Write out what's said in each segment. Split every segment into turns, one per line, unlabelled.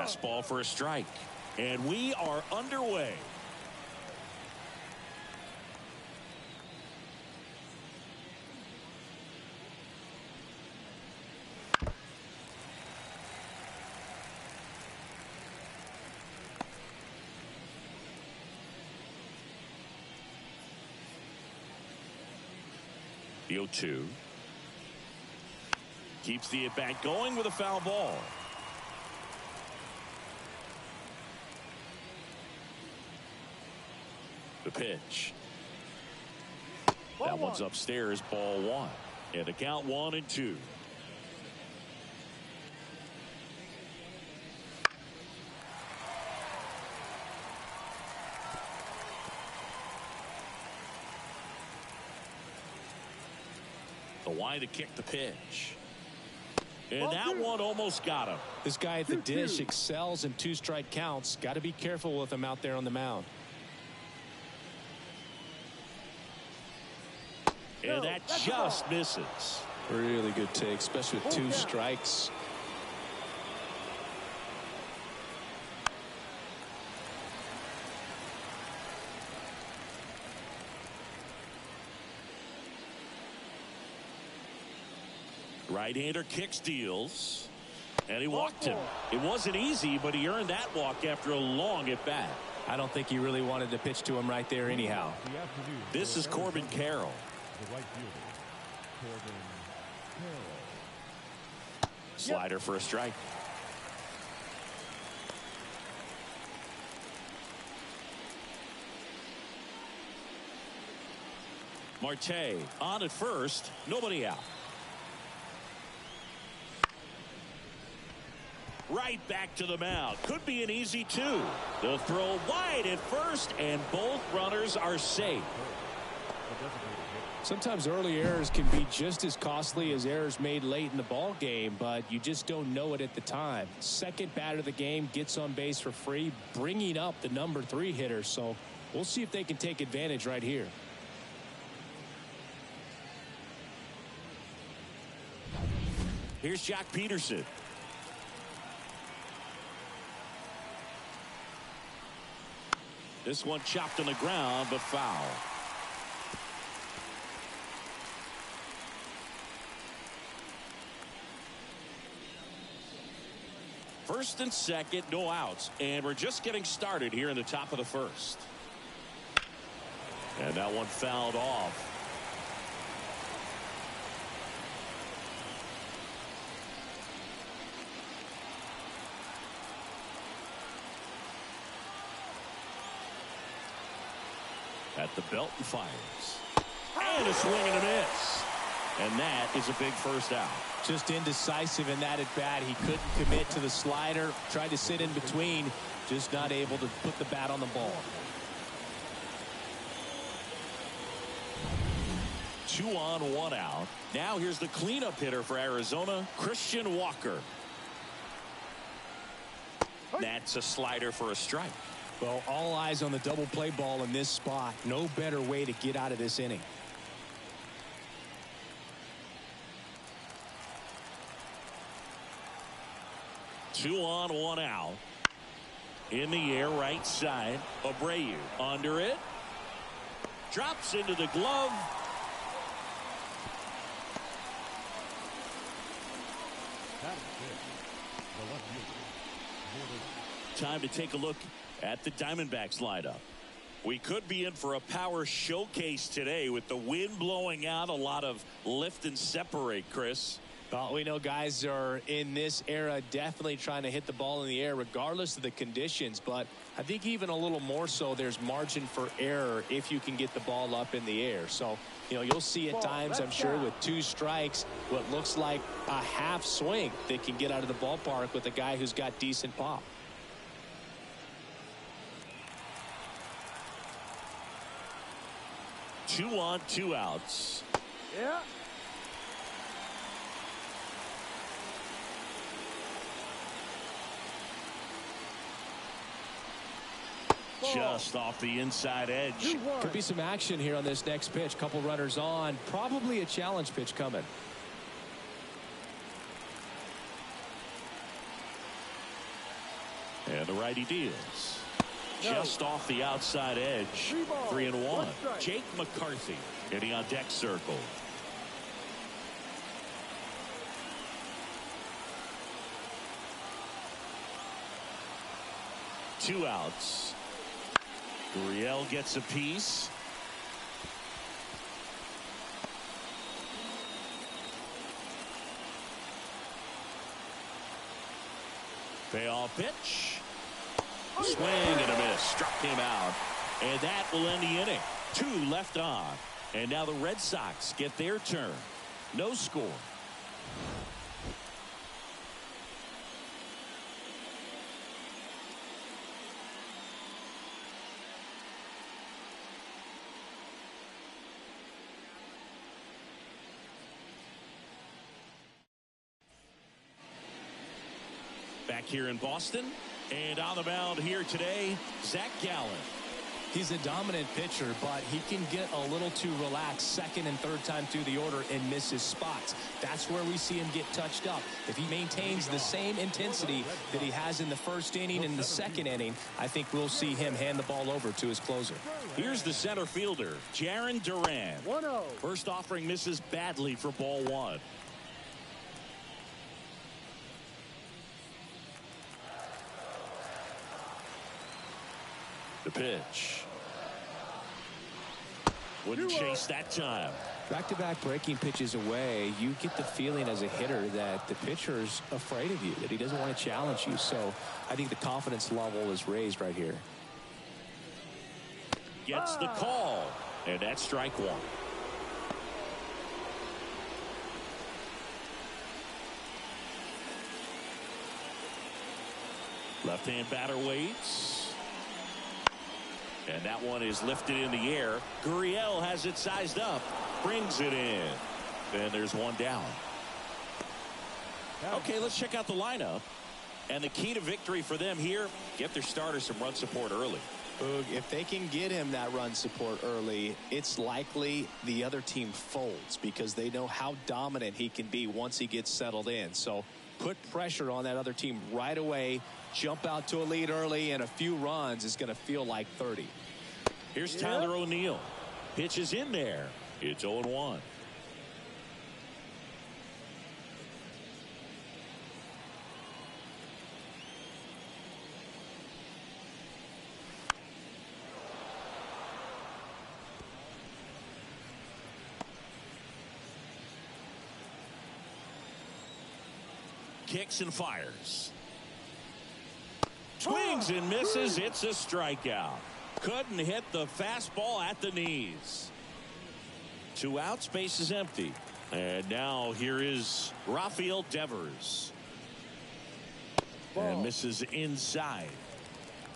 Fastball for a strike. And we are underway. The 0-2. Keeps the at-bat going with a foul ball. The pitch. That one's upstairs, ball one. And the count 1-2. The wide to kick the pitch. And that one almost got him.
This guy at the dish excels in 2-strike counts. Got to be careful with him out there on the mound.
And that just misses.
Really good take, especially with 2 strikes.
Right-hander kicks, deals, and he walked him. It wasn't easy, but he earned that walk after a long at-bat.
I don't think he really wanted to pitch to him right there anyhow.
This is Corbin Carroll. Slider for a strike. Marte on at first, nobody out. Right back to the mound. Could be an easy 2. The throw wide at first, and both runners are safe.
Sometimes early errors can be just as costly as errors made late in the ball game, but you just don't know it at the time. Second batter of the game gets on base for free, bringing up the number 3 hitter. So we'll see if they can take advantage right here.
Here's Jock Peterson. This one chopped on the ground, but foul. First and second, no outs. And we're just getting started here in the top of the first. And that one fouled off. At the belt and fires. And a swing and a miss. And that is a big first out.
Just indecisive in that at bat. He couldn't commit to the slider. Tried to sit in between. Just not able to put the bat on the ball.
2 on, 1 out. Now here's the cleanup hitter for Arizona, Christian Walker. That's a slider for a strike.
Well, all eyes on the double play ball in this spot. No better way to get out of this inning.
Two on, 1 out. In the air, right side. Abreu under it. Drops into the glove. Time to take a look at the Diamondbacks lineup. We could be in for a power showcase today with the wind blowing out. A lot of lift and separate, Chris.
Well, we know guys are in this era definitely trying to hit the ball in the air regardless of the conditions, but I think even a little more so there's margin for error if you can get the ball up in the air. So, you'll see at times, I'm sure, with 2 strikes, what looks like a half swing that can get out of the ballpark with a guy who's got decent pop.
Two on, 2 outs.
Yeah.
Just off the inside edge.
Could be some action here on this next pitch. Couple runners on. Probably a challenge pitch coming.
And the righty deals. Just off the outside edge. 3-1. Jake McCarthy getting on deck circle. Two outs. Gurriel gets a piece. Payoff pitch. Swing and a miss. Struck him out. And that will end the inning. 2 left on. And now the Red Sox get their turn. No score. Back here in Boston, and on the mound here today, Zach Gallen.
He's a dominant pitcher, but he can get a little too relaxed second and third time through the order and miss his spots. That's where we see him get touched up. If he maintains the same intensity that he has in the first inning and the second inning, I think we'll see him hand the ball over to his closer.
Here's the center fielder, Jarren Duran.
1-0.
First offering misses badly for ball 1. The pitch. Wouldn't chase that time.
Back-to-back breaking pitches away, you get the feeling as a hitter that the pitcher's afraid of you, that he doesn't want to challenge you. So I think the confidence level is raised right here.
Gets the call, and that's strike 1. Left-hand batter waits. And that one is lifted in the air. Gurriel has it sized up. Brings it in. And there's one down. Okay, let's check out the lineup. And the key to victory for them here, get their starter some run support early.
If they can get him that run support early, it's likely the other team folds because they know how dominant he can be once he gets settled in. So put pressure on that other team right away. Jump out to a lead early, and a few runs is going to feel like 30.
Here's Tyler O'Neill. Pitch is in there. It's 0-1. Kicks and fires. Swings and misses. It's a strikeout. Couldn't hit the fastball at the knees. 2 outs, base is empty. And now here is Rafael Devers. And misses inside.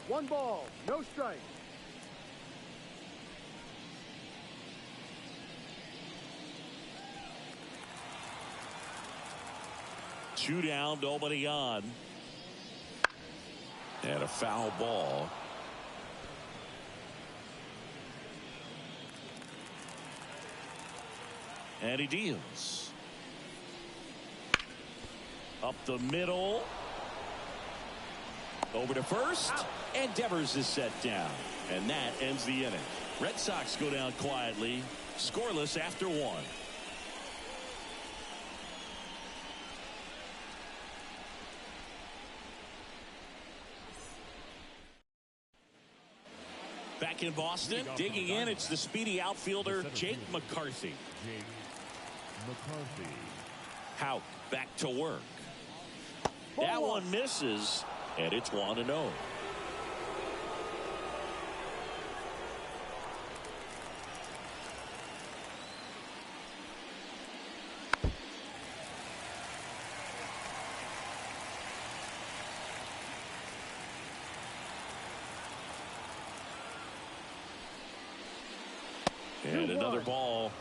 1 ball, no strike.
Two down, nobody on. And a foul ball. And he deals. Up the middle. Over to first. And Devers is set down. And that ends the inning. Red Sox go down quietly. Scoreless after 1. Back in Boston, digging in, it's the speedy outfielder, Jake McCarthy. Houck back to work. That one misses, and it's 1-0. And another ball.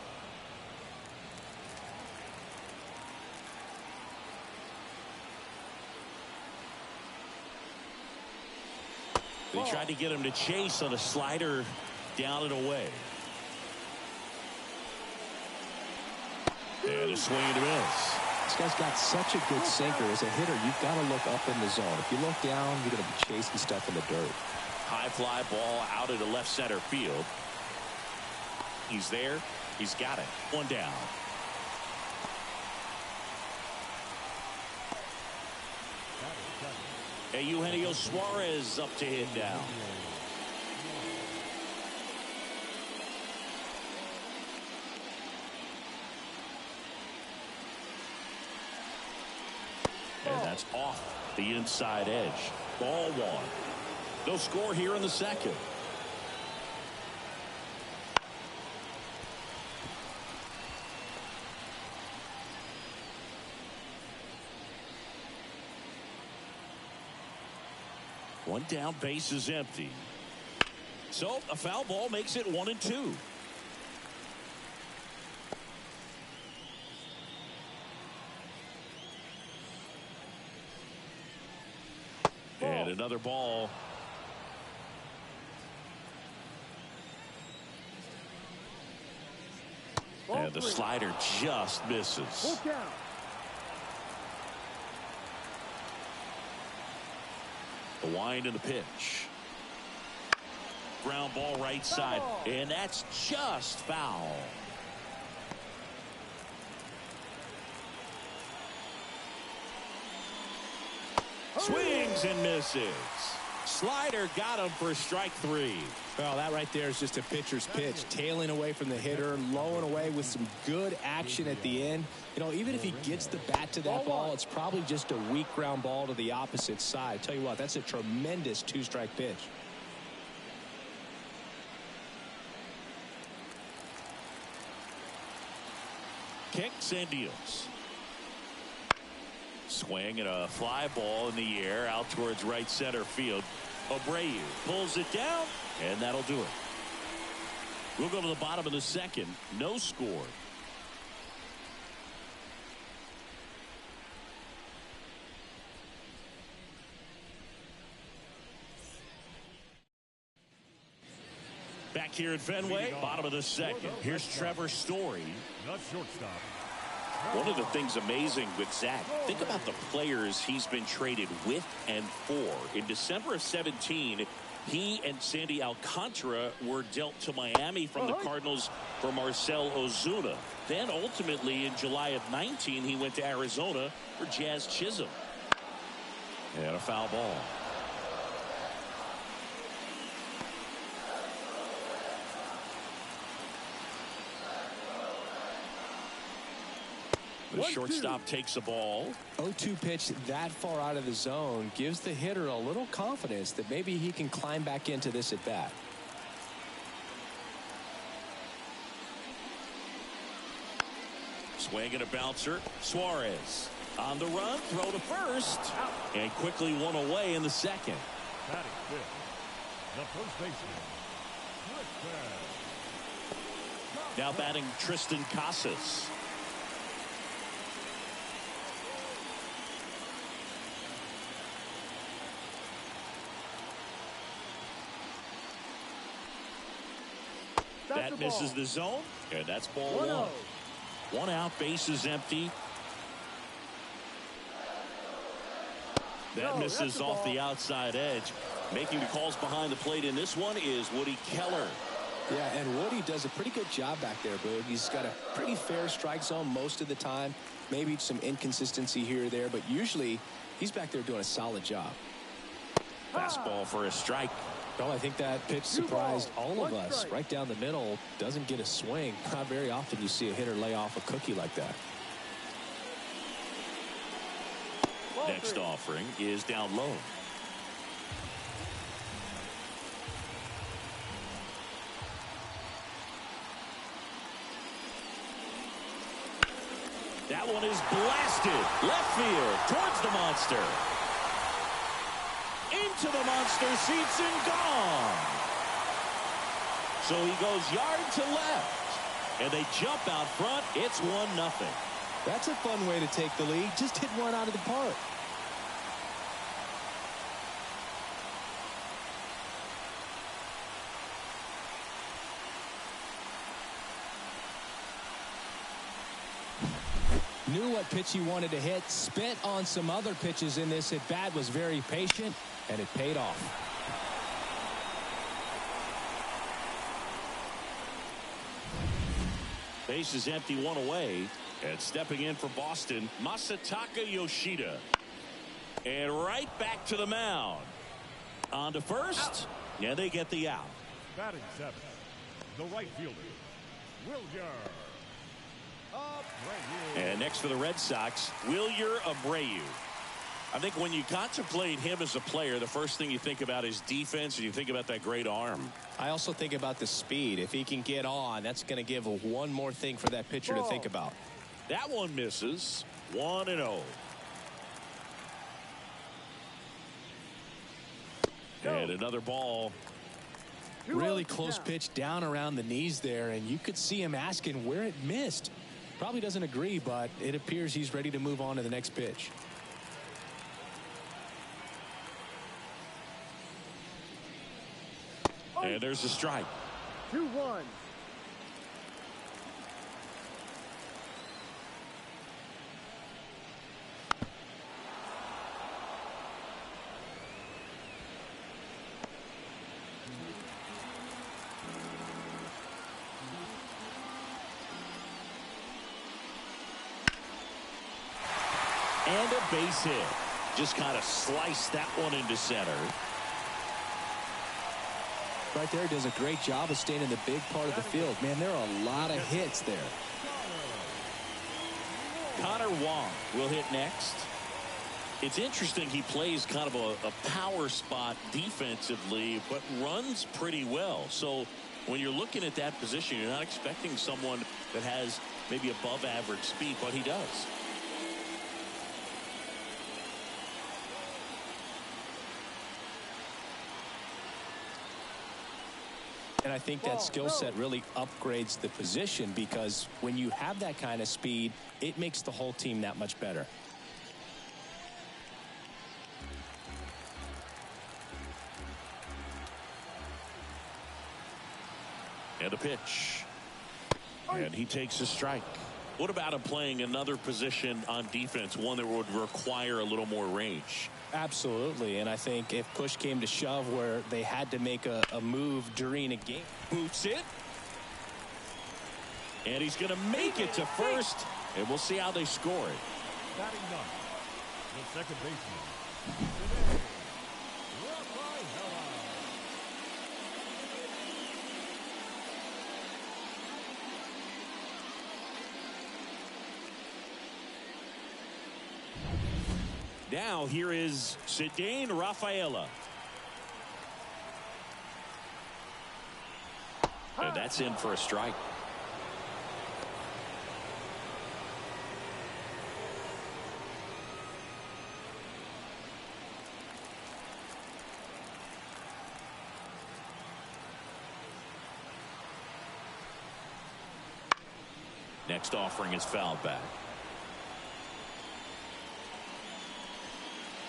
They tried to get him to chase on a slider down and away. And a swing and a miss.
This guy's got such a good sinker. As a hitter, you've got to look up in the zone. If you look down, you're going to be chasing stuff in the dirt.
High fly ball out into left center field. He's there. He's got it. One down. Eugenio Suarez up to hit now. And that's off the inside edge. Ball one. No score here in the second. One down, base is empty. So a foul ball makes it 1-2. And another ball. And the slider just misses. The wind and the pitch. Ground ball right side. And that's just foul. Swings and misses. Slider got him for strike three.
Well, that right there is just a pitcher's pitch. Tailing away from the hitter, lowing away with some good action at the end. You know, even if he gets the bat to that ball, it's probably just a weak ground ball to the opposite side. Tell you what, that's a tremendous two-strike pitch.
Kicks and deals. Swing and a fly ball in the air out towards right center field. Abreu pulls it down, and that'll do it. We'll go to the bottom of the second. No score. Back here at Fenway, bottom of the second. Here's Trevor Story.
Not shortstop.
One of the things amazing with Zach, think about the players he's been traded with and for. In December of 17, he and Sandy Alcantara were dealt to Miami from the Cardinals for Marcell Ozuna. Then ultimately in July of 19, he went to Arizona for Jazz Chisholm. And a foul ball. The shortstop takes the ball.
0-2 pitch that far out of the zone gives the hitter a little confidence that maybe he can climb back into this at bat.
Swing and a bouncer. Suarez on the run, throw to first, and quickly one away in the second.
Batting fifth, the first baseman.
Now batting Tristan Casas. That misses the zone, and that's ball one. One out, base is empty. That misses off the outside edge. Making the calls behind the plate in this one is Woody Keller.
Yeah, and Woody does a pretty good job back there, Boog. He's got a pretty fair strike zone most of the time. Maybe some inconsistency here or there, but usually he's back there doing a solid job.
Fastball for a strike.
Well, I think that pitch surprised all of us. Right down the middle, doesn't get a swing. Not very often you see a hitter lay off a cookie like that.
Next offering is down low. That one is blasted left field towards the monster. Into the monster seats and gone. So he goes yard to left, and they jump out front. It's 1-0.
That's a fun way to take the lead. Just hit one out of the park. Knew what pitch he wanted to hit. Spent on some other pitches in this at bat. Was very patient, and it paid off.
Base is empty, one away. And stepping in for Boston, Masataka Yoshida. And right back to the mound. On to first. And they get the out.
Batting seventh, the right fielder, Wilyer.
And next for the Red Sox, Wilyer Abreu. I think when you contemplate him as a player, the first thing you think about is defense, and you think about that great arm.
I also think about the speed. If he can get on, that's going to give one more thing for that pitcher to think about.
That one misses. 1-0. And another ball.
Really close pitch down around the knees there, and you could see him asking where it missed. Probably doesn't agree, but it appears he's ready to move on to the next pitch.
And there's a strike.
2-1.
And a base hit. Just kind of sliced that one into center.
Right there, does a great job of staying in the big part of the field. Man, there are a lot of hits there.
Connor Wong will hit next. It's interesting, he plays kind of a power spot defensively, but runs pretty well. So when you're looking at that position, you're not expecting someone that has maybe above average speed, but he does.
And I think that skill set really upgrades the position, because when you have that kind of speed, it makes the whole team that much better.
And a pitch. And he takes a strike. What about him playing another position on defense, one that would require a little more range?
Absolutely, and I think if push came to shove where they had to make a move during a game.
Boots it. And he's going to make it to first, and we'll see how they score it.
Batting ninth, the second baseman, today, Rafaela.
Now here is Cedane Rafaela. And that's in for a strike. Next offering is fouled back.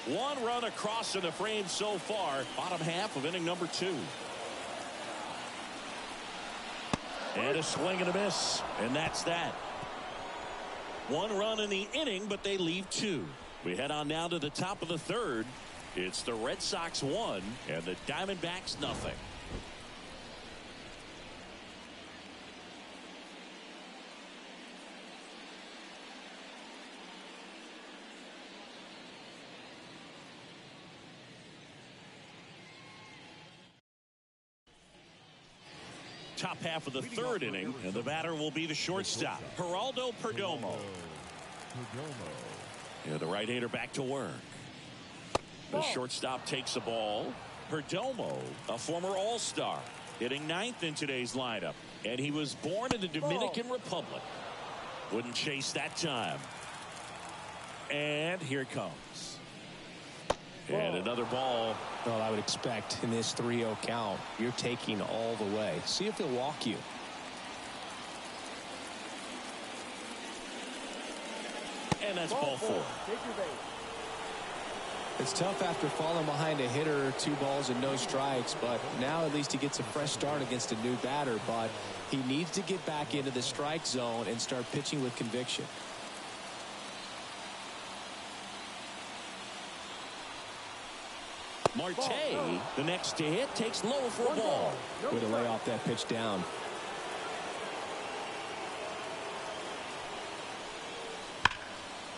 One run across in the frame so far. Bottom half of inning number 2. And a swing and a miss. And that's that. One run in the inning, but they leave 2. We head on now to the top of the third. It's the Red Sox 1 and the Diamondbacks nothing. Top half of the third inning, and the batter will be the shortstop, Geraldo Perdomo. Yeah, the right-hander back to work. The shortstop takes the ball. Perdomo, a former All-Star, hitting 9th in today's lineup, and he was born in the Dominican Republic. Wouldn't chase that time. And here it comes. And another ball.
Well, I would expect in this 3-0 count, you're taking all the way. See if he'll walk you.
And that's ball 4.
It's tough after falling behind a hitter, 2 balls and no strikes, but now at least he gets a fresh start against a new batter. But he needs to get back into the strike zone and start pitching with conviction.
Marte, the next to hit, takes low for a ball.
Way to lay off that pitch down.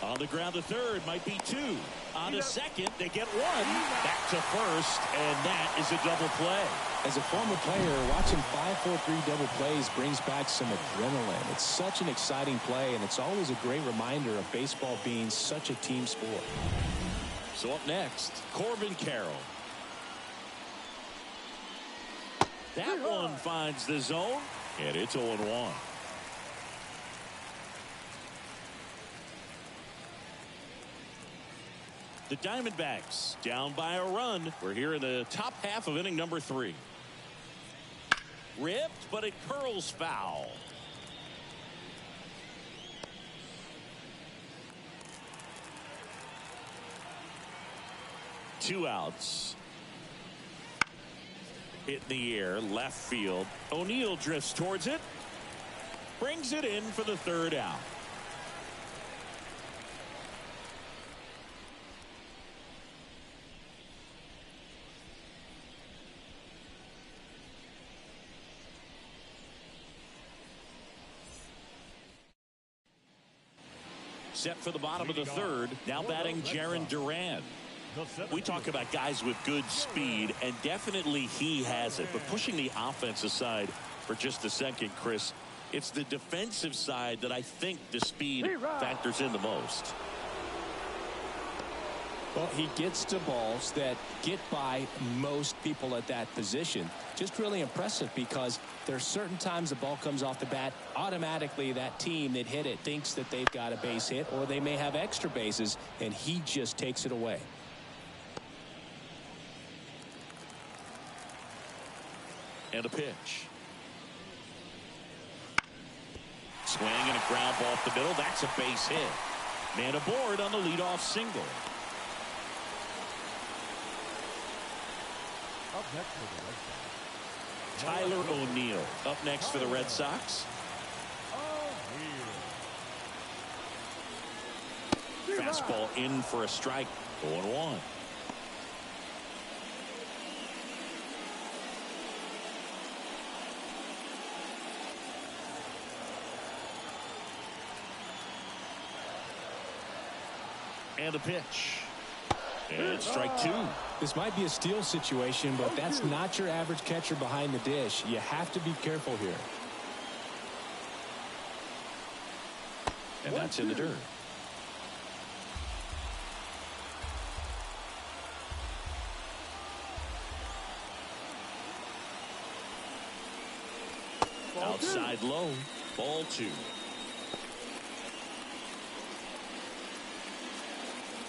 On the ground to third, might be two. On to second, they get one. Back to first, and that is a double play.
As a former player, watching 5-4-3 double plays brings back some adrenaline. It's such an exciting play, and it's always a great reminder of baseball being such a team sport.
So up next, Corbin Carroll. That one finds the zone, and it's 0-1. The Diamondbacks down by a run. We're here in the top half of inning number 3. Ripped, but it curls foul. Two outs. Hit in the air, left field. O'Neill drifts towards it. Brings it in for the third out. Set for the bottom of the third. Now batting Jarren Duran. We talk about guys with good speed, and definitely he has it. But pushing the offense aside for just a second, Chris, it's the defensive side that I think the speed factors in the most.
Well, he gets to balls that get by most people at that position. Just really impressive, because there's certain times the ball comes off the bat, automatically that team that hit it thinks that they've got a base hit, or they may have extra bases, and he just takes it away.
And a pitch. Swing and a ground ball up the middle. That's a base hit. Man aboard on the leadoff single.
Up next for the Red Sox,
Tyler O'Neill up next for the Red Sox. Fastball in for a strike. 0-1. And a pitch. And strike two.
This might be a steal situation, but that's not your average catcher behind the dish. You have to be careful here.
And that's in the dirt. Outside low. Ball two.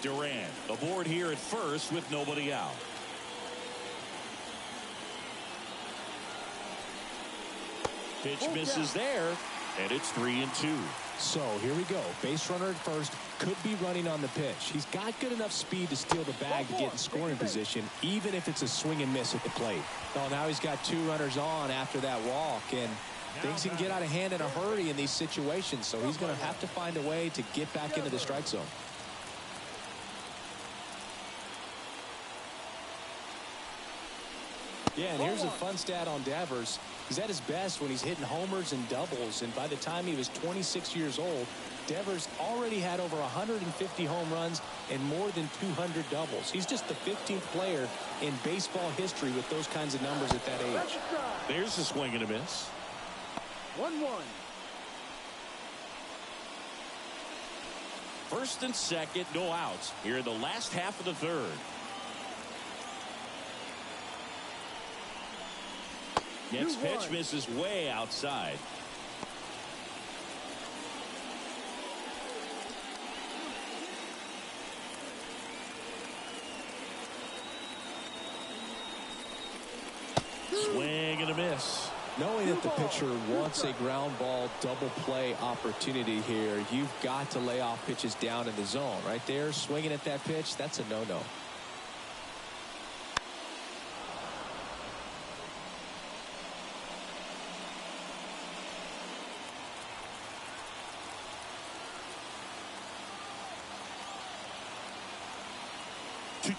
Duran aboard here at first with nobody out. Pitch misses there, and it's 3-2.
So here we go. Base runner at first, could be running on the pitch. He's got good enough speed to steal the bag to get in scoring position, even if it's a swing and miss at the plate. Oh, now he's got two runners on after that walk, and things can get out of hand in a hurry in these situations, so he's going to have to find a way to get back into the strike zone. Yeah, and here's a fun stat on Devers. He's at his best when he's hitting homers and doubles, and by the time he was 26 years old, Devers already had over 150 home runs and more than 200 doubles. He's just the 15th player in baseball history with those kinds of numbers at that age.
There's a swing and a miss.
1-1.
First and second, no outs here in the last half of the third. Next pitch misses way outside. Swing and a miss.
Knowing that the pitcher wants a ground ball double play opportunity here, you've got to lay off pitches down in the zone. Right there, swinging at that pitch, that's a no-no.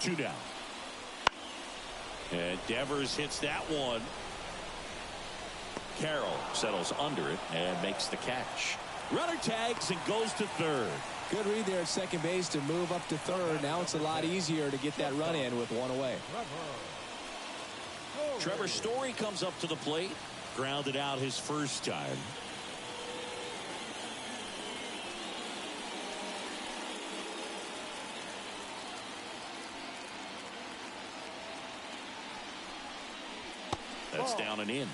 Two down. And Devers hits that one. Carroll settles under it and makes the catch. Runner tags and goes to third.
Good read there at second base to move up to third. Now it's a lot easier to get that run in with one away.
Trevor Story comes up to the plate. Grounded out his first time. That's down and in.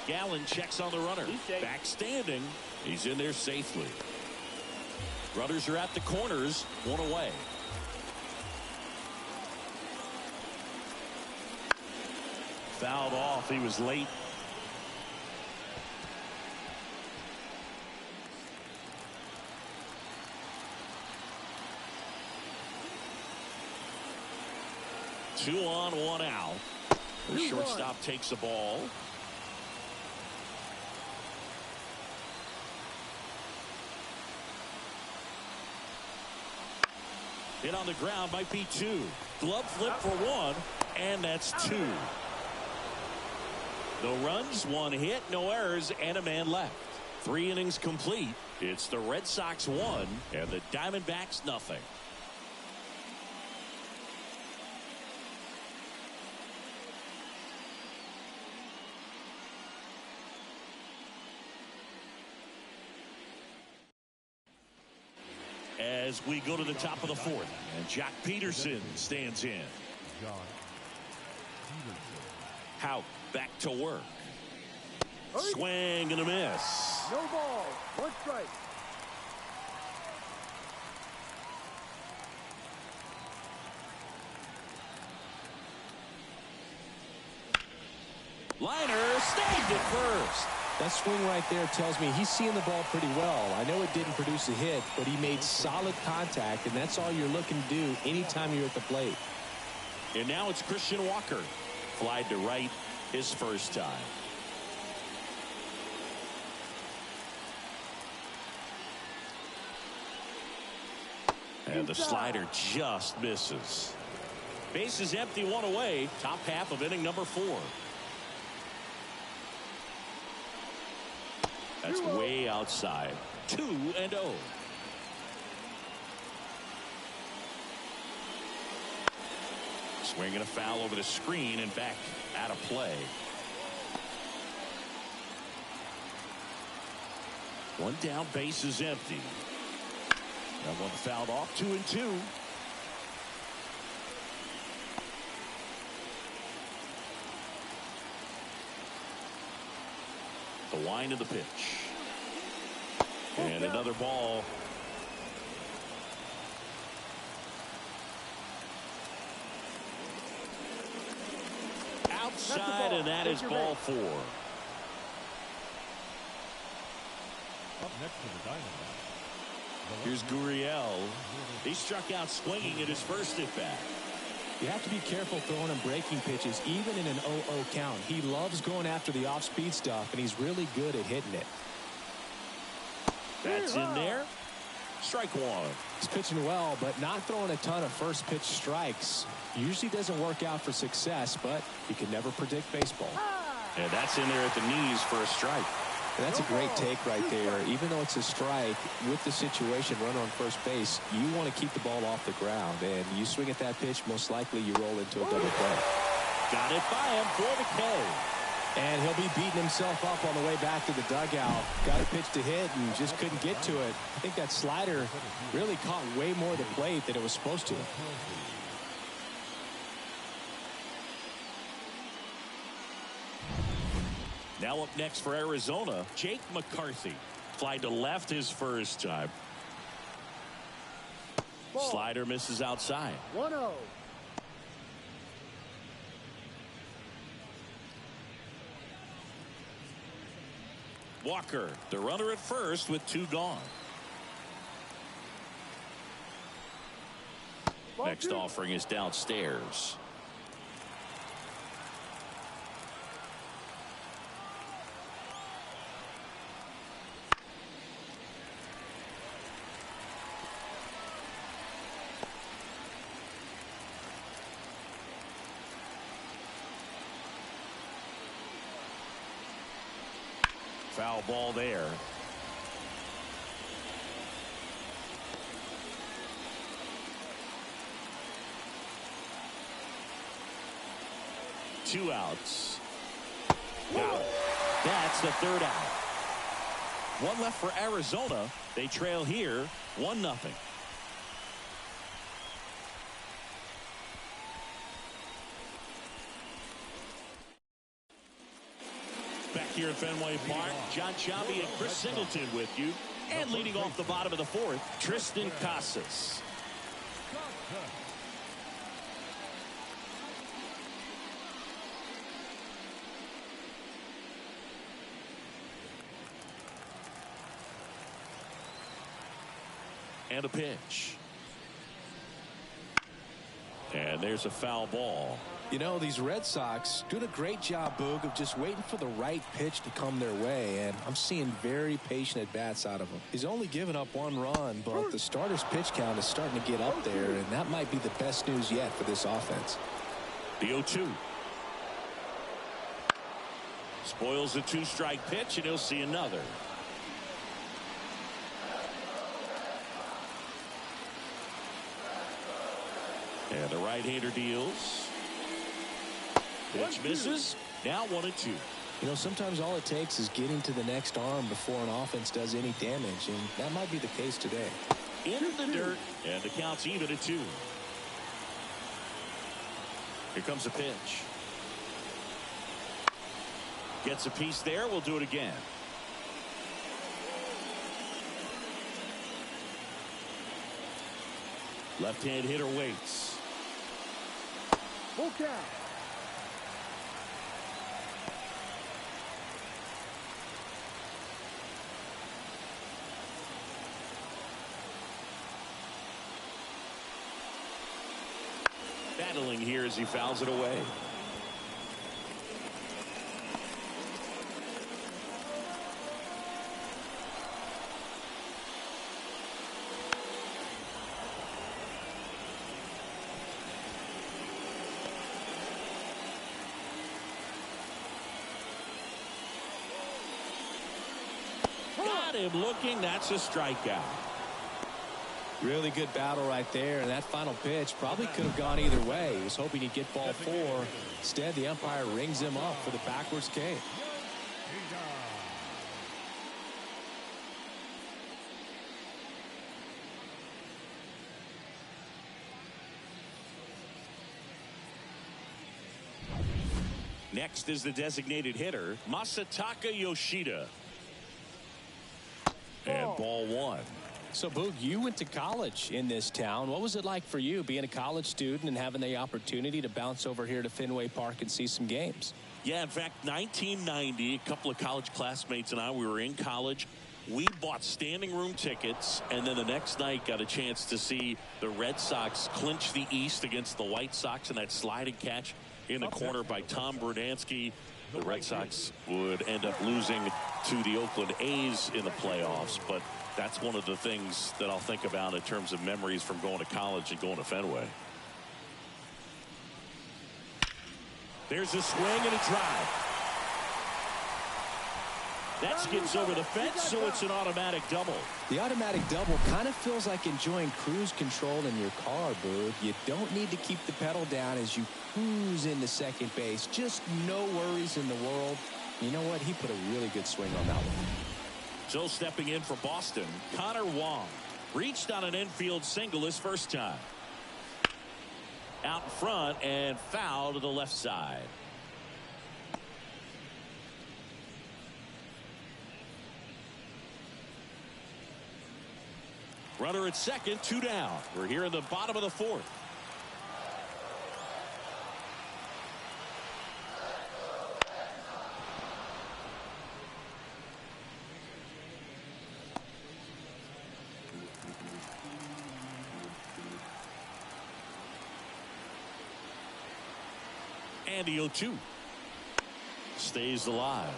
Gallen checks on the runner. Back standing. He's in there safely. Runners are at the corners. One away. Fouled off. He was late. Two on, one out. The shortstop takes the ball. Hit on the ground, might be two. Glove flip for one, and that's two. No runs, one hit, no errors, and a man left. 3 innings complete. It's the Red Sox 1 and the Diamondbacks nothing. As we go to the top of the 4th, and Jack Peterson stands in. Houck back to work. Swing and a miss.
No ball. 1 strike.
Liner snagged at first.
That swing right there tells me he's seeing the ball pretty well. I know it didn't produce a hit, but he made solid contact, and that's all you're looking to do anytime you're at the plate.
And now it's Christian Walker. Flied to right his first time. And the slider just misses. Base is empty, 1 away. Top half of inning number 4. That's way outside. 2-0. Swinging a foul over the screen and back out of play. 1 down, base is empty. That one fouled off. 2-2. The wind of the pitch. And another ball. Outside, and that is ball 4.
Up next to the Diamondbacks.
Here's Gurriel. He struck out swinging at his first at bat.
You have to be careful throwing him breaking pitches, even in an 0-0 count. He loves going after the off-speed stuff, and he's really good at hitting it.
That's in there. Strike 1.
He's pitching well, but not throwing a ton of first pitch strikes. Usually doesn't work out for success, but you can never predict baseball.
And that's in there at the knees for a strike.
And that's a great take right there. Even though it's a strike, with the situation, run on first base, you want to keep the ball off the ground. And you swing at that pitch, most likely you roll into a double play.
Got it by him for the K.
And he'll be beating himself up on the way back to the dugout. Got a pitch to hit and just couldn't get to it. I think that slider really caught way more of the plate than it was supposed to.
Now up next for Arizona, Jake McCarthy. Fly to left his first time.
Ball.
Slider misses outside.
1-0.
Walker, the runner at first with 2 gone. Next offering is downstairs. foul ball there. Two outs. Wow. That's the third out. One left for Arizona. They trail here 1-0. Back here at Fenway Park, John Chambi and Chris Singleton with you. And leading off the bottom of the fourth, Tristan Casas. And a pitch. And there's a foul ball.
You know, these Red Sox doing a great job, Boog, of just waiting for the right pitch to come their way, and I'm seeing very patient at-bats out of him. He's only given up 1 run, but the starter's pitch count is starting to get up there, and that might be the best news yet for this offense.
The 0-2. Spoils the 2-strike pitch, and he'll see another. And the right-hander deals. Pitch misses. Now 1-2.
You know, sometimes all it takes is getting to the next arm before an offense does any damage, and that might be the case today.
In the dirt, and the count's even at 2. Here comes a pitch. Gets a piece there. We'll do it again. Left-hand hitter waits.
Full count.
Battling here as he fouls it away. Got him looking. That's a strikeout.
Really good battle right there, and that final pitch probably could have gone either way. He was hoping he'd get ball 4. Instead, the umpire rings him up for the backwards K.
Next is the designated hitter, Masataka Yoshida. And ball 1.
So, Boog, you went to college in this town. What was it like for you being a college student and having the opportunity to bounce over here to Fenway Park and see some games?
Yeah, in fact, 1990, a couple of college classmates and I, we were in college. We bought standing room tickets, and then the next night got a chance to see the Red Sox clinch the East against the White Sox in that sliding catch in the corner by Tom Brunansky. The Red Sox would end up losing to the Oakland A's in the playoffs, but that's one of the things that I'll think about in terms of memories from going to college and going to Fenway. There's a swing and a drive. That skips over the fence, so it's an automatic double.
The automatic double kind of feels like enjoying cruise control in your car, Boog. You don't need to keep the pedal down as you cruise into second base. Just no worries in the world. You know what? He put a really good swing on that one.
So stepping in for Boston, Connor Wong reached on an infield single his first time. Out in front and foul to the left side. Runner at second, 2 down. We're here in the bottom of the 4th. And the 0-2 stays alive.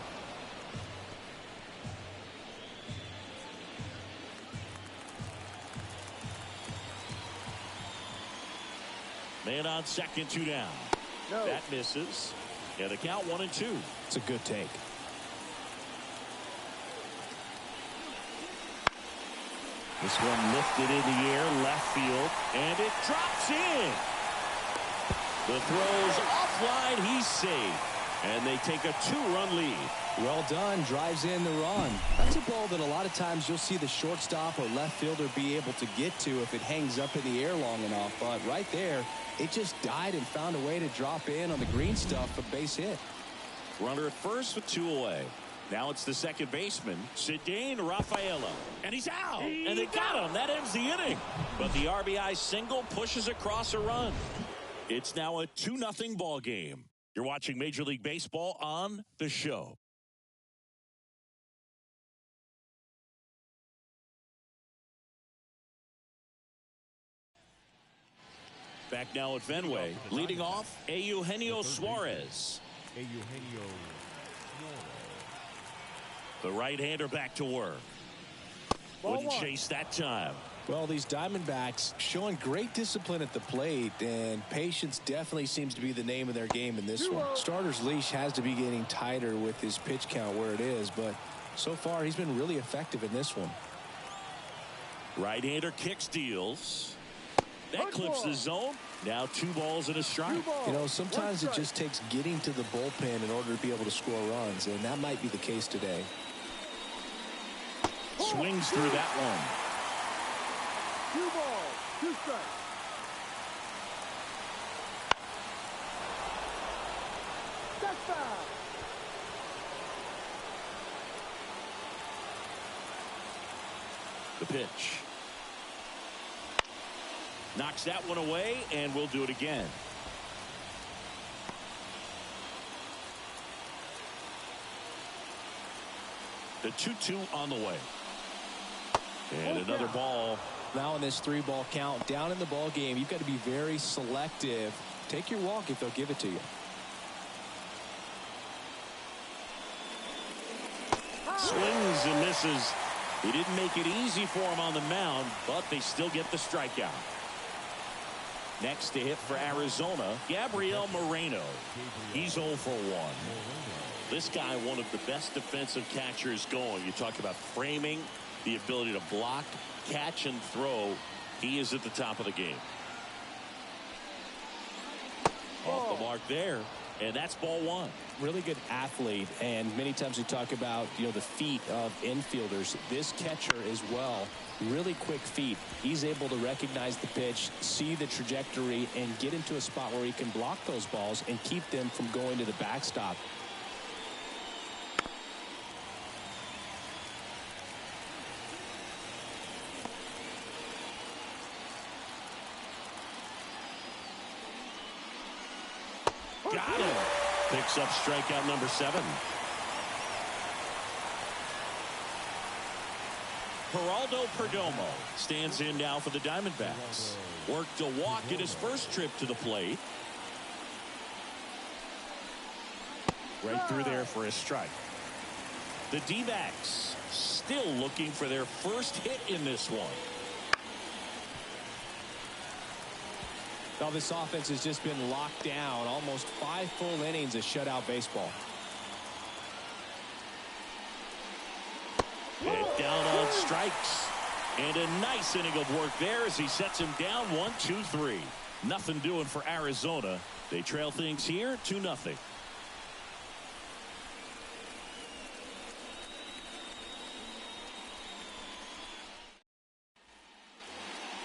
Man on second, 2 down.
No.
That misses. And the count 1-2.
It's a good take.
This one lifted in the air, left field, and it drops in. The throw's offline, he's safe. And they take a 2-run lead.
Well done, drives in the run. That's a ball that a lot of times you'll see the shortstop or left fielder be able to get to if it hangs up in the air long enough. But right there, it just died and found a way to drop in on the green stuff, a base hit.
Runner at first with 2 away. Now it's the second baseman, Cedane Rafaela. And he's out. And they got him. That ends the inning. But the RBI single pushes across a run. It's now a 2-0 ball game. You're watching Major League Baseball on The Show. Back now at Fenway, leading off, Eugenio Suarez. The right-hander back to work. Wouldn't chase that time.
Well, these Diamondbacks showing great discipline at the plate, and patience definitely seems to be the name of their game in this one. Starter's leash has to be getting tighter with his pitch count where it is, but so far he's been really effective in this one.
Right-hander kicks, deals. That clips the zone. Now 2 balls and a strike.
You know, sometimes it just takes getting to the bullpen in order to be able to score runs, and that might be the case today.
Swings through that one.
2 balls, 2 strikes. That's foul.
The pitch. Knocks that one away, and we'll do it again. The 2-2 on the way. And another ball.
Now in this 3-ball count, down in the ball game, you've got to be very selective. Take your walk if they'll give it to you.
Swings and misses. He didn't make it easy for him on the mound, but they still get the strikeout. Next to hit for Arizona, Gabriel Moreno. He's 0 for 1. This guy, one of the best defensive catchers going. You talk about framing, the ability to block, catch, and throw. He is at the top of the game. Off the mark there, and that's ball 1.
Really good athlete, and many times we talk about, you know, the feet of infielders. This catcher as well, really quick feet. He's able to recognize the pitch, see the trajectory, and get into a spot where he can block those balls and keep them from going to the backstop.
Got him. Picks up strikeout number 7. Geraldo Perdomo stands in now for the Diamondbacks. Worked a walk in his first trip to the plate. Right through there for a strike. The Dbacks still looking for their first hit in this one.
Now this offense has just been locked down. Almost 5 full innings of shutout baseball.
And down on strikes. And a nice inning of work there as he sets him down 1-2-3. Nothing doing for Arizona. They trail things here 2-0.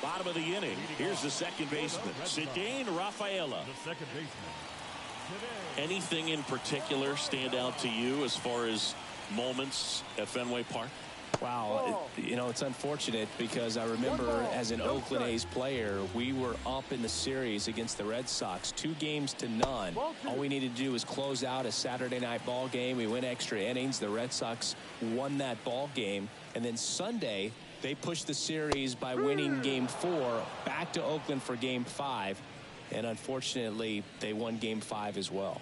Bottom of the inning. Here's the second baseman, Cedane Rafaela.
The second baseman.
Anything in particular stand out to you as far as moments at Fenway Park?
Wow, you know, it's unfortunate because I remember as an Oakland A's player, we were up in the series against the Red Sox, 2-0. All we needed to do was close out a Saturday night ball game. We went extra innings. The Red Sox won that ball game. And then Sunday, they pushed the series by winning Game 4 back to Oakland for Game 5. And unfortunately, they won Game 5 as well.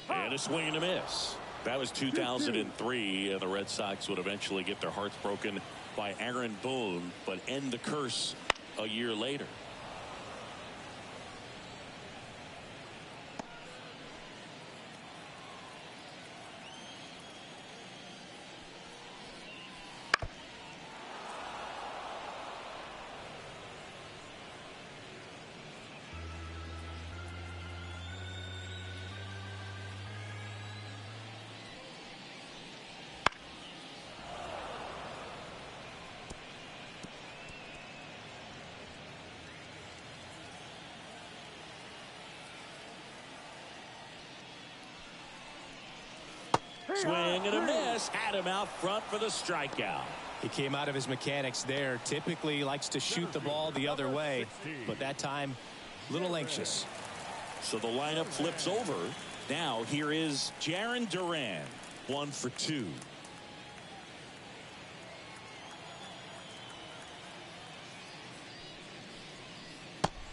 And a swing and a miss. That was 2003, and the Red Sox would eventually get their hearts broken by Aaron Boone, but end the curse a year later. Swing and a miss. Had him out front for the strikeout.
He came out of his mechanics there. Typically likes to shoot the ball the other way, but that time a little anxious.
So the lineup flips over. Now here is Jarren Duran, 1 for 2.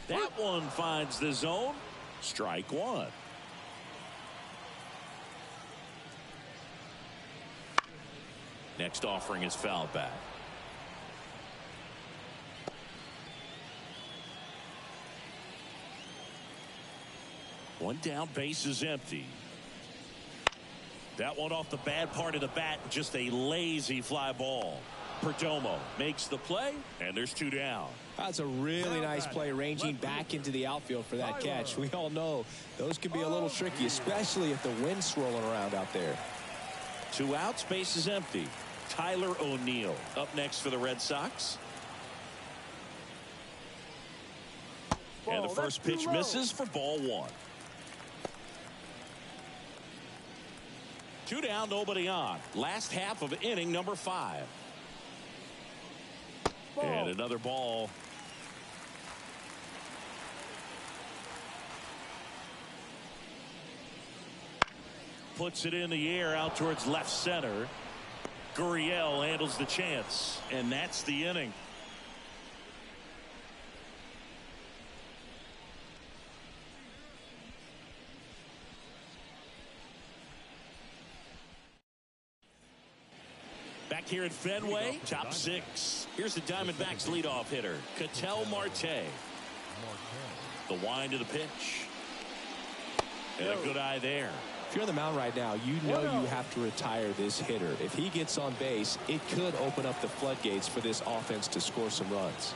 That one finds the zone. Strike one. Next offering is fouled back. One down, base is empty. That one off the bad part of the bat, just a lazy fly ball. Perdomo makes the play, and there's 2 down.
That's a really nice play, ranging back into the outfield for that catch. We all know those can be a little tricky, especially if the wind's swirling around out there.
2 outs, base is empty. Tyler O'Neill up next for the Red Sox. And the first pitch misses for ball 1. 2 down, nobody on. Last half of inning number 5. And another ball. Puts it in the air out towards left center. Gurriel handles the chance, and that's the inning. Back here at Fenway, top 6. Here's the Diamondbacks leadoff hitter, Ketel Marte. The wind of the pitch. And a good eye there.
If you're on the mound right now, you know you have to retire this hitter. If he gets on base, it could open up the floodgates for this offense to score some runs.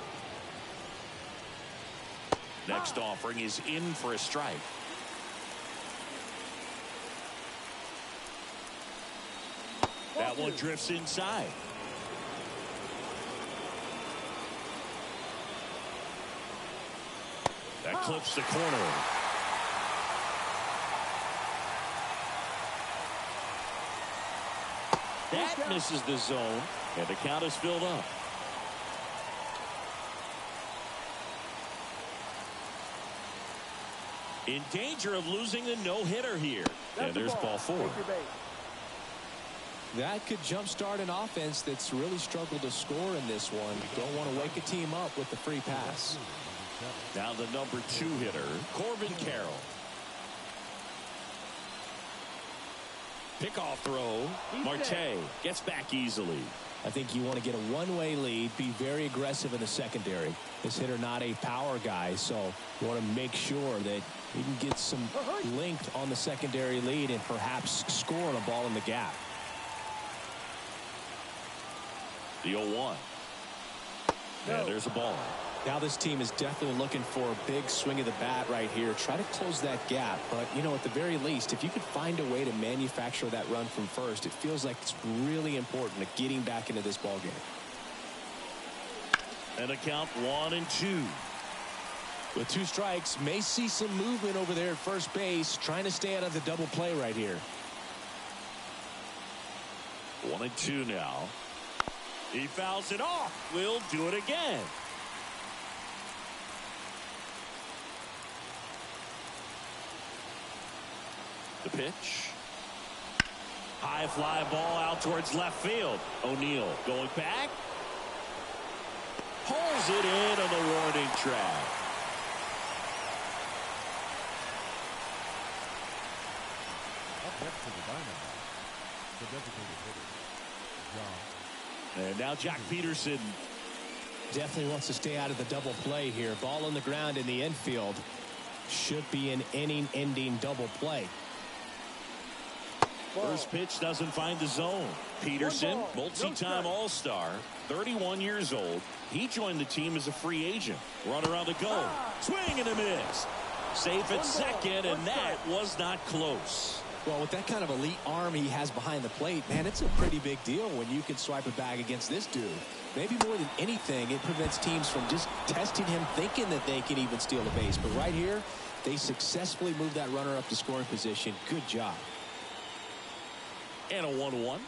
Next offering is in for a strike. That one drifts inside. That clips the corner. That misses the zone, and the count is filled up. In danger of losing the no-hitter here. And there's ball 4.
That could jumpstart an offense that's really struggled to score in this one. Don't want to wake a team up with the free pass.
Now the number 2 hitter, Corbin Carroll. Pickoff throw. Marte gets back easily.
I think you want to get a one-way lead, be very aggressive in the secondary. This hitter not a power guy, so you want to make sure that you can get some length on the secondary lead and perhaps score on a ball in the gap.
The 0-1. And there's a ball.
Now this team is definitely looking for a big swing of the bat right here. Try to close that gap. But, you know, at the very least, if you could find a way to manufacture that run from first, it feels like it's really important to getting back into this ballgame.
And a count 1-2.
With 2 strikes, may see some movement over there at first base, trying to stay out of the double play right here.
1-2 now. He fouls it off. We'll do it again. The pitch. High fly ball out towards left field. O'Neill going back. Pulls it in on the warning track.
Up next to the Diamondbacks, the designated hitter, John.
And now Jack Peterson.
Definitely wants to stay out of the double play here. Ball on the ground in the infield. Should be an inning-ending double play.
First pitch doesn't find the zone. Peterson, multi-time All-Star, 31 years old. He joined the team as a free agent. Runner on the go. Swing and a miss. Safe at second, and that was not close.
Well, with that kind of elite arm he has behind the plate, man, it's a pretty big deal when you can swipe a bag against this dude. Maybe more than anything, it prevents teams from just testing him, thinking that they can even steal a base. But right here, they successfully moved that runner up to scoring position. Good job.
And a 1-1.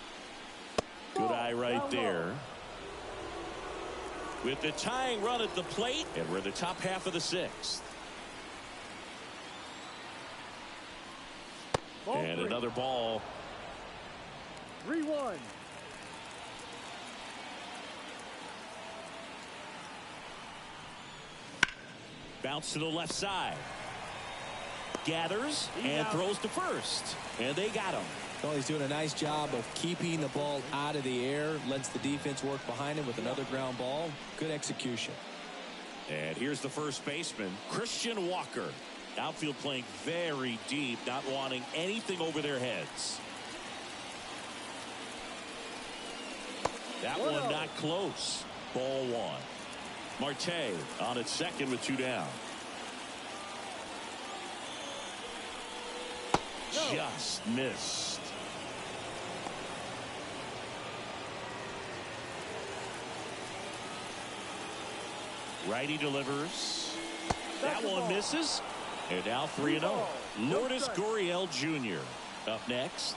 Good eye right there. With the tying run at the plate, and we're in the top half of the sixth. And another ball.
3-1.
Bounce to the left side. Gathers and throws to first. And they got him.
Well, he's doing a nice job of keeping the ball out of the air. Lets the defense work behind him with another ground ball. Good execution.
And here's the first baseman, Christian Walker. Outfield playing very deep, not wanting anything over their heads. That one not close. Ball 1. Marte on at second with 2 down. Just missed. Righty delivers. That one misses. And now 3-0. Lourdes Gurriel Jr. up next.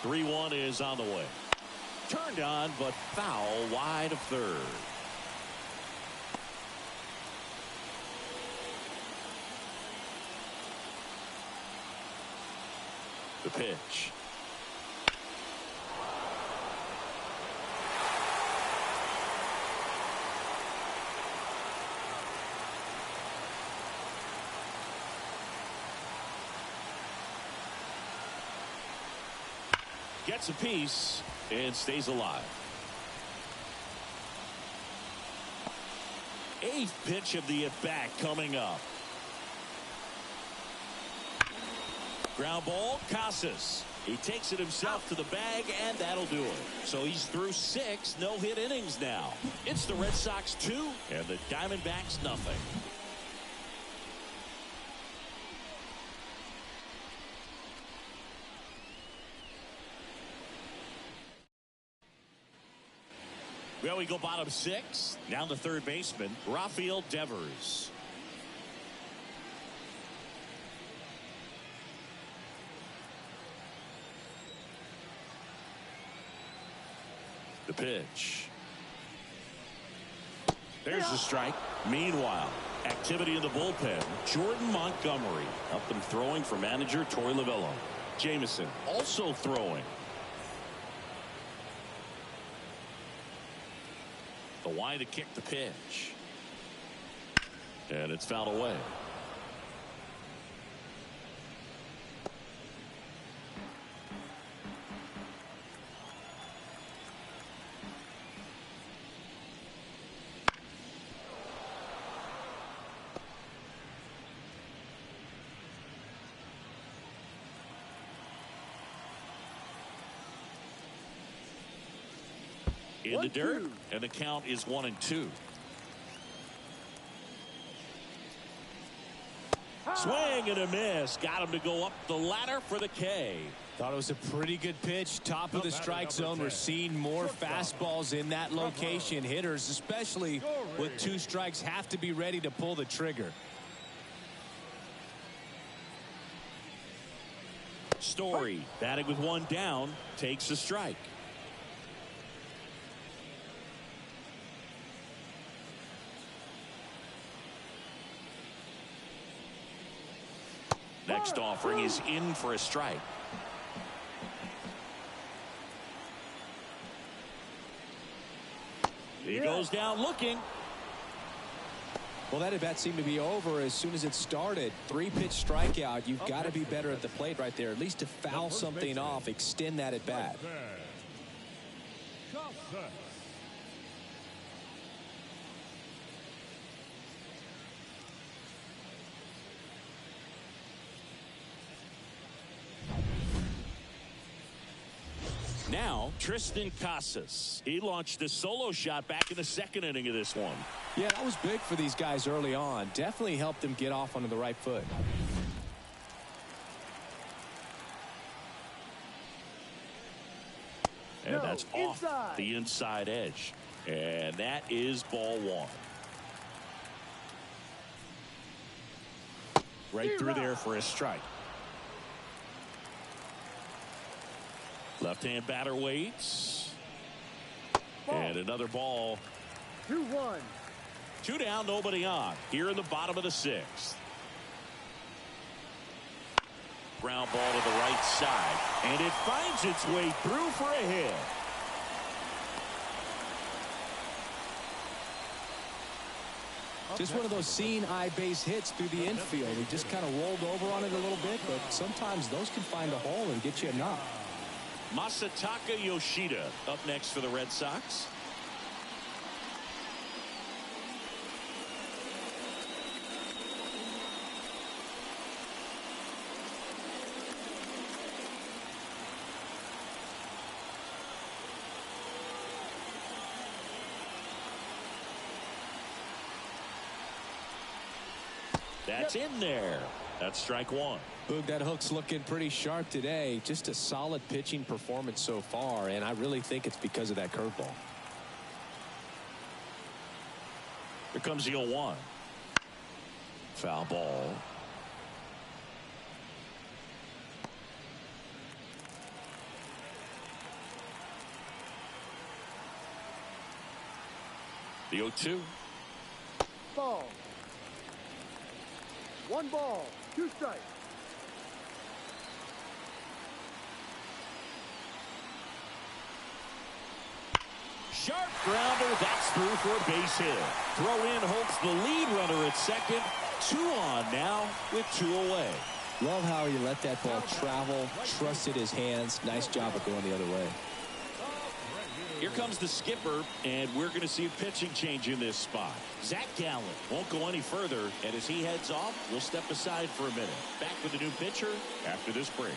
Three-1 is on the way. Turned on, but foul wide of third. The pitch. Gets a piece and stays alive. 8th pitch of the at-bat coming up. Ground ball, Casas. He takes it himself to the bag, and that'll do it. So he's through 6 no-hit innings now. It's the Red Sox 2 and the Diamondbacks nothing. Well, we go bottom 6. Now the third baseman, Rafael Devers. The pitch. There's the strike. Meanwhile, activity in the bullpen. Jordan Montgomery up and throwing for manager Torey Lovullo. Jamison also throwing. The wide to kick the pitch. And it's fouled away. In the dirt, and the count is 1-2. Swing and a miss. Got him to go up the ladder for the K.
Thought it was a pretty good pitch. Top of the strike zone. We're seeing more fastballs in that location. Hitters, especially with 2 strikes, have to be ready to pull the trigger.
Story batting with 1 down, takes a strike. Next offering is in for a strike. He goes down looking.
Well, that at bat seemed to be over as soon as it started. 3-pitch strikeout. You've got to be better at the plate right there, at least to foul something off, extend that at bat.
Now, Tristan Casas. He launched a solo shot back in the 2nd inning of this one.
Yeah, that was big for these guys early on. Definitely helped them get off onto the right foot.
And that's off the inside edge. And that is ball one. Right through there for a strike. Left-hand batter waits. And another ball.
2-1.
2 down, nobody on. Here in the bottom of the sixth. Ground ball to the right side. And it finds its way through for a hit.
Just one of those seeing eye base hits through the infield. He just kind of rolled over on it a little bit, but sometimes those can find a hole and get you a knock.
Masataka Yoshida up next for the Red Sox. That's in there. That's strike one.
Boog, that hook's looking pretty sharp today. Just a solid pitching performance so far, and I really think it's because of that curveball.
Here comes the 0-1. Foul ball. The 0-2.
Ball. 1 ball, 2 strikes.
Sharp grounder. That's through for a base hit. Throw in Holtz, the lead runner at second. 2 on now with 2 away.
Love how he let that ball travel, trusted his hands. Nice job of going the other way.
Here comes the skipper, and we're going to see a pitching change in this spot. Zach Gallen won't go any further, and as he heads off, we'll step aside for a minute. Back with a new pitcher after this break.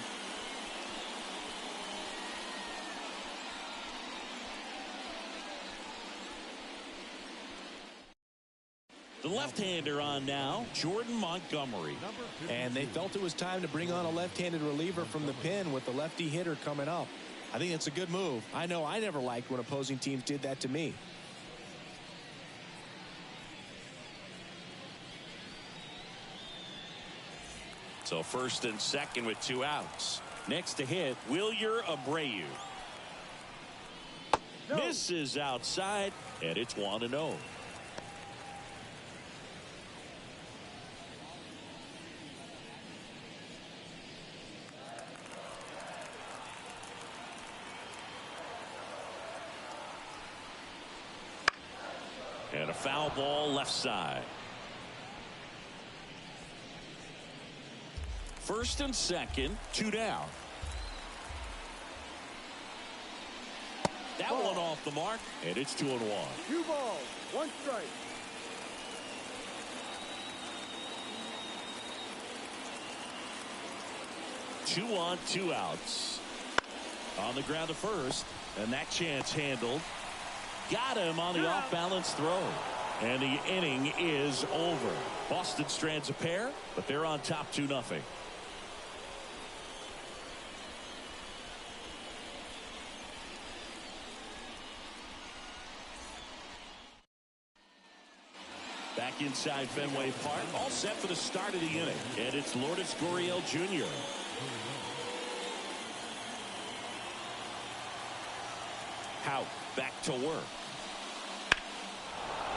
The left-hander on now, Jordan Montgomery.
And they felt it was time to bring on a left-handed reliever from the pen with the lefty hitter coming up. I think it's a good move. I know I never liked when opposing teams did that to me.
So first and second with 2 outs. Next to hit, Wilyer Abreu. No. Misses outside, and it's 1-0. And a foul ball left side. First and second, 2 down. That one off the mark, and it's 2-1.
2 balls, 1 strike.
Two on, 2 outs. On the ground to first, and that chance handled. Got him on the off-balance throw. And the inning is over. Boston strands a pair, but they're on top 2-0. Back inside Fenway Park, all set for the start of the inning. And it's Lourdes Gurriel Jr. Hout back to work.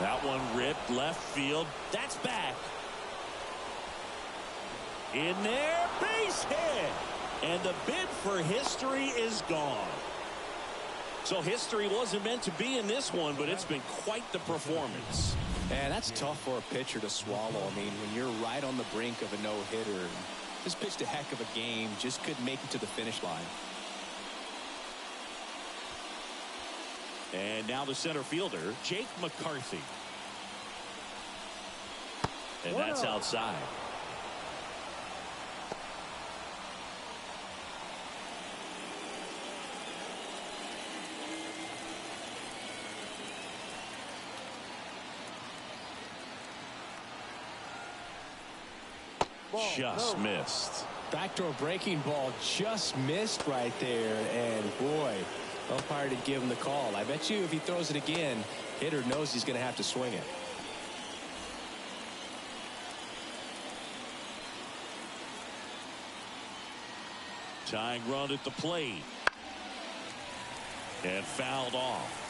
That one ripped left field. That's back. In there, base hit. And the bid for history is gone. So history wasn't meant to be in this one, but it's been quite the performance.
And that's tough for a pitcher to swallow. I mean, when you're right on the brink of a no-hitter, just pitched a heck of a game, just couldn't make it to the finish line.
And now the center fielder, Jake McCarthy. And that's outside. Just missed.
Backdoor breaking ball just missed right there. And boy, umpire did give him the call. I bet you if he throws it again, hitter knows he's going to have to swing it.
Tying run at the plate. And fouled off.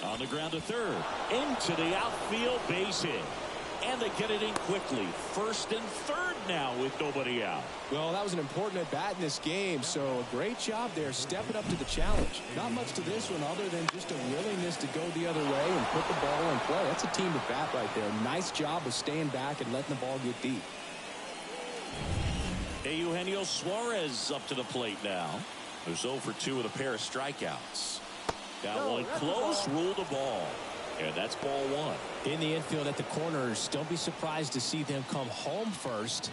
On the ground to third. Into the outfield, base hit. And they get it in quickly. First and third now with nobody out.
Well, that was an important at bat in this game, so a great job there stepping up to the challenge. Not much to this one other than just a willingness to go the other way and put the ball in play. That's a team at bat right there. Nice job of staying back and letting the ball get deep.
Eugenio Suarez up to the plate now. There's 0 for 2 with a pair of strikeouts. Got one close, ruled the ball. And that's ball 1.
In the infield at the corners, don't be surprised to see them come home first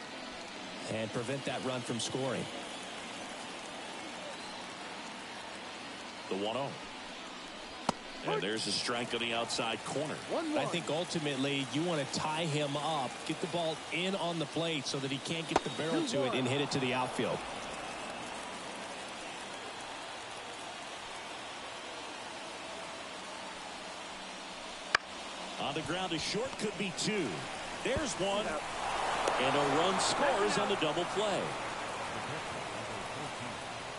and prevent that run from scoring.
The 1-0. And there's a strike on the outside corner.
I think ultimately you want to tie him up, get the ball in on the plate so that he can't get the barrel to it and hit it to the outfield.
On the ground to short, could be 2. There's 1. And a run scores on the double play.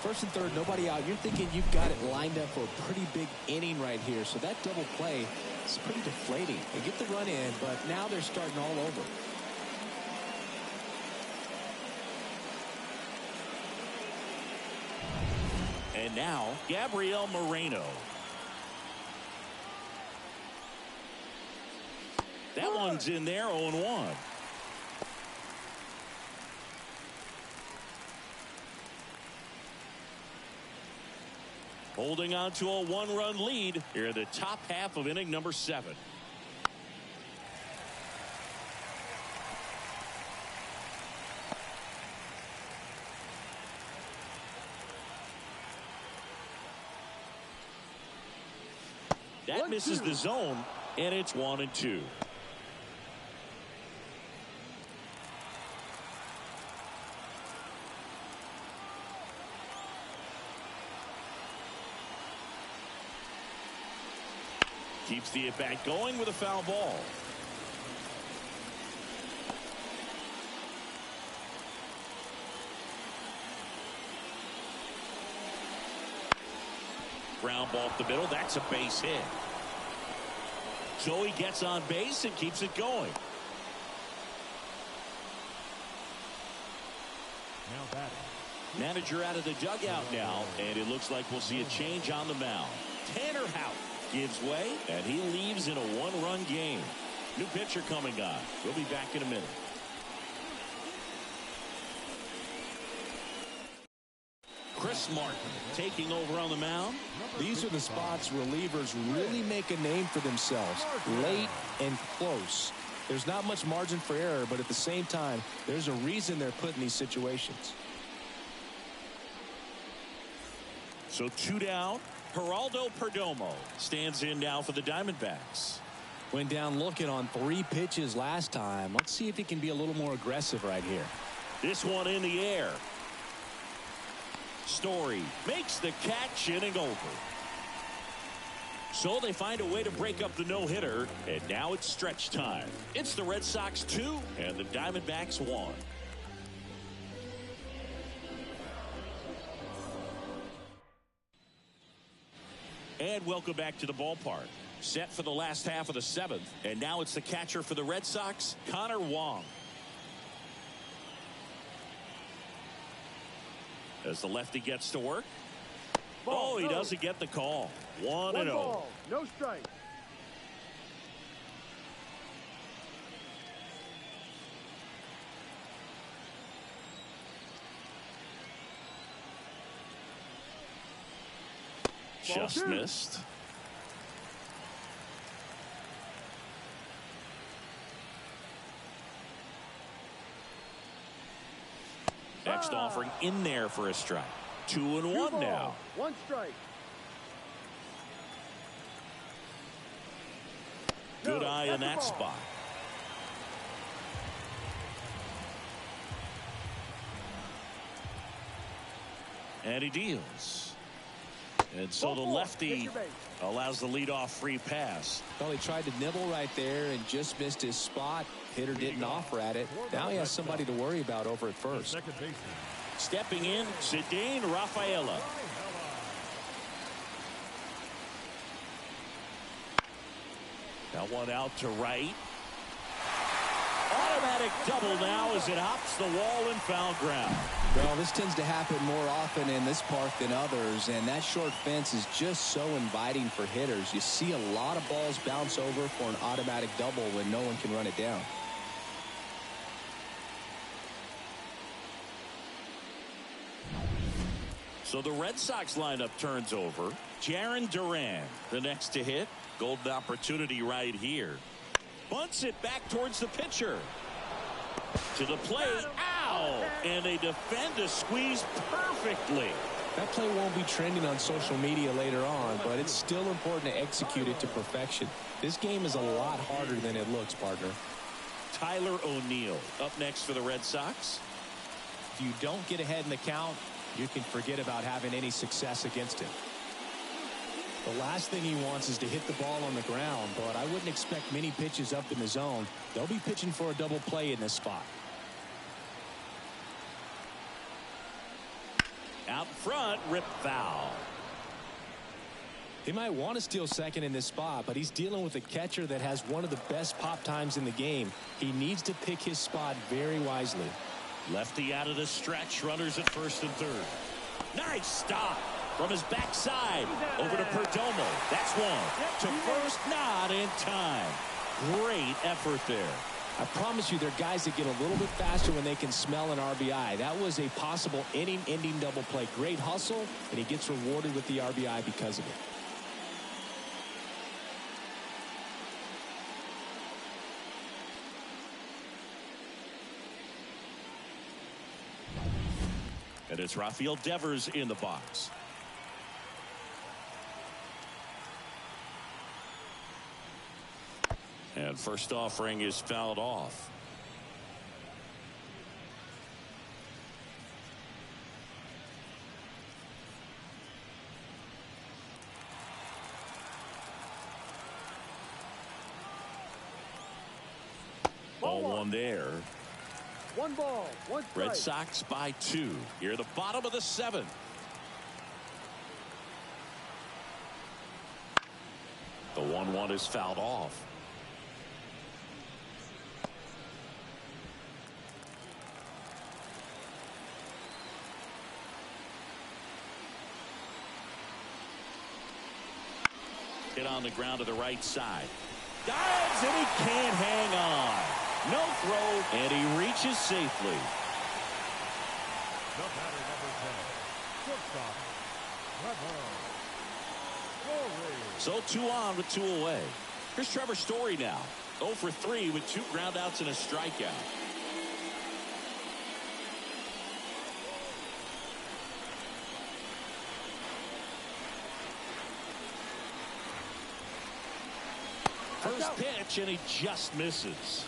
First and third, nobody out. You're thinking you've got it lined up for a pretty big inning right here. So that double play is pretty deflating. They get the run in, but now they're starting all over.
And now, Gabriel Moreno. That one's in there, 0-1. Holding on to a 1-run lead here in the top half of inning number 7. That misses the zone, and it's 1-2. Keeps the at-bat going with a foul ball. Ground ball up the middle. That's a base hit. So he gets on base and keeps it going.
Now batting.
Manager out of the dugout now, and it looks like we'll see a change on the mound. Tanner Houck gives way, and he leaves in a 1-run game. New pitcher coming on. We'll be back in a minute. Chris Martin taking over on the mound.
These are the spots relievers really make a name for themselves. Late and close. There's not much margin for error, but at the same time, there's a reason they're put in these situations.
So 2 down. Geraldo Perdomo stands in now for the Diamondbacks.
Went down looking on 3 pitches last time. Let's see if he can be a little more aggressive right here.
This one in the air. Story makes the catch, inning over. So they find a way to break up the no-hitter, and now it's stretch time. It's the Red Sox 2 and the Diamondbacks 1. And welcome back to the ballpark. Set for the last half of the 7th, and now it's the catcher for the Red Sox, Connor Wong. As the lefty gets to work.
Ball,
He
no.
doesn't get the call. 1-0.
Ball, no strike.
Just missed. Next offering in there for a strike. 2-1 now.
1 strike.
Good
No,
eye in that
that's the ball.
spot. And he deals. And so the lefty allows the leadoff free pass.
Well, he tried to nibble right there and just missed his spot. Hitter didn't offer at it. Now he has somebody to worry about over at first.
Second baseman.
Stepping in, Zidane Rafaela. That one out to right. Automatic double now as it hops the wall and foul ground.
Well, this tends to happen more often in this park than others, and that short fence is just so inviting for hitters. You see a lot of balls bounce over for an automatic double when no one can run it down.
So the Red Sox lineup turns over. Jarren Duran, the next to hit. Golden opportunity right here. Bunts it back towards the pitcher. To the plate. Ow! And they defend a squeeze perfectly.
That play won't be trending on social media later on, but it's still important to execute it to perfection. This game is a lot harder than it looks, partner.
Tyler O'Neill up next for the Red Sox.
If you don't get ahead in the count, you can forget about having any success against him. The last thing he wants is to hit the ball on the ground, but I wouldn't expect many pitches up in the zone. They'll be pitching for a double play in this spot.
Out front, rip foul.
He might want to steal second in this spot, but he's dealing with a catcher that has one of the best pop times in the game. He needs to pick his spot very wisely.
Lefty out of the stretch, runners at first and third. Nice stop from his backside over to Perdomo. That's one. To first, not in time. Great effort there.
I promise you, there are guys that get a little bit faster when they can smell an RBI. That was a possible inning-ending double play. Great hustle, and he gets rewarded with the RBI because of it.
And it's Rafael Devers in the box. And first offering is fouled off. Ball one there.
1 ball, 1 strike.
Red Sox by 2. Here at the bottom of the 7th. The 1-1 is fouled off. Hit on the ground to the right side. Dives and he can't hang on. No throw, and he reaches safely.
The batter, number 10. Shortstop.
So 2 on with 2 away. Here's Trevor Story now. 0 for 3 with 2 groundouts and a strikeout. First pitch, and he just misses.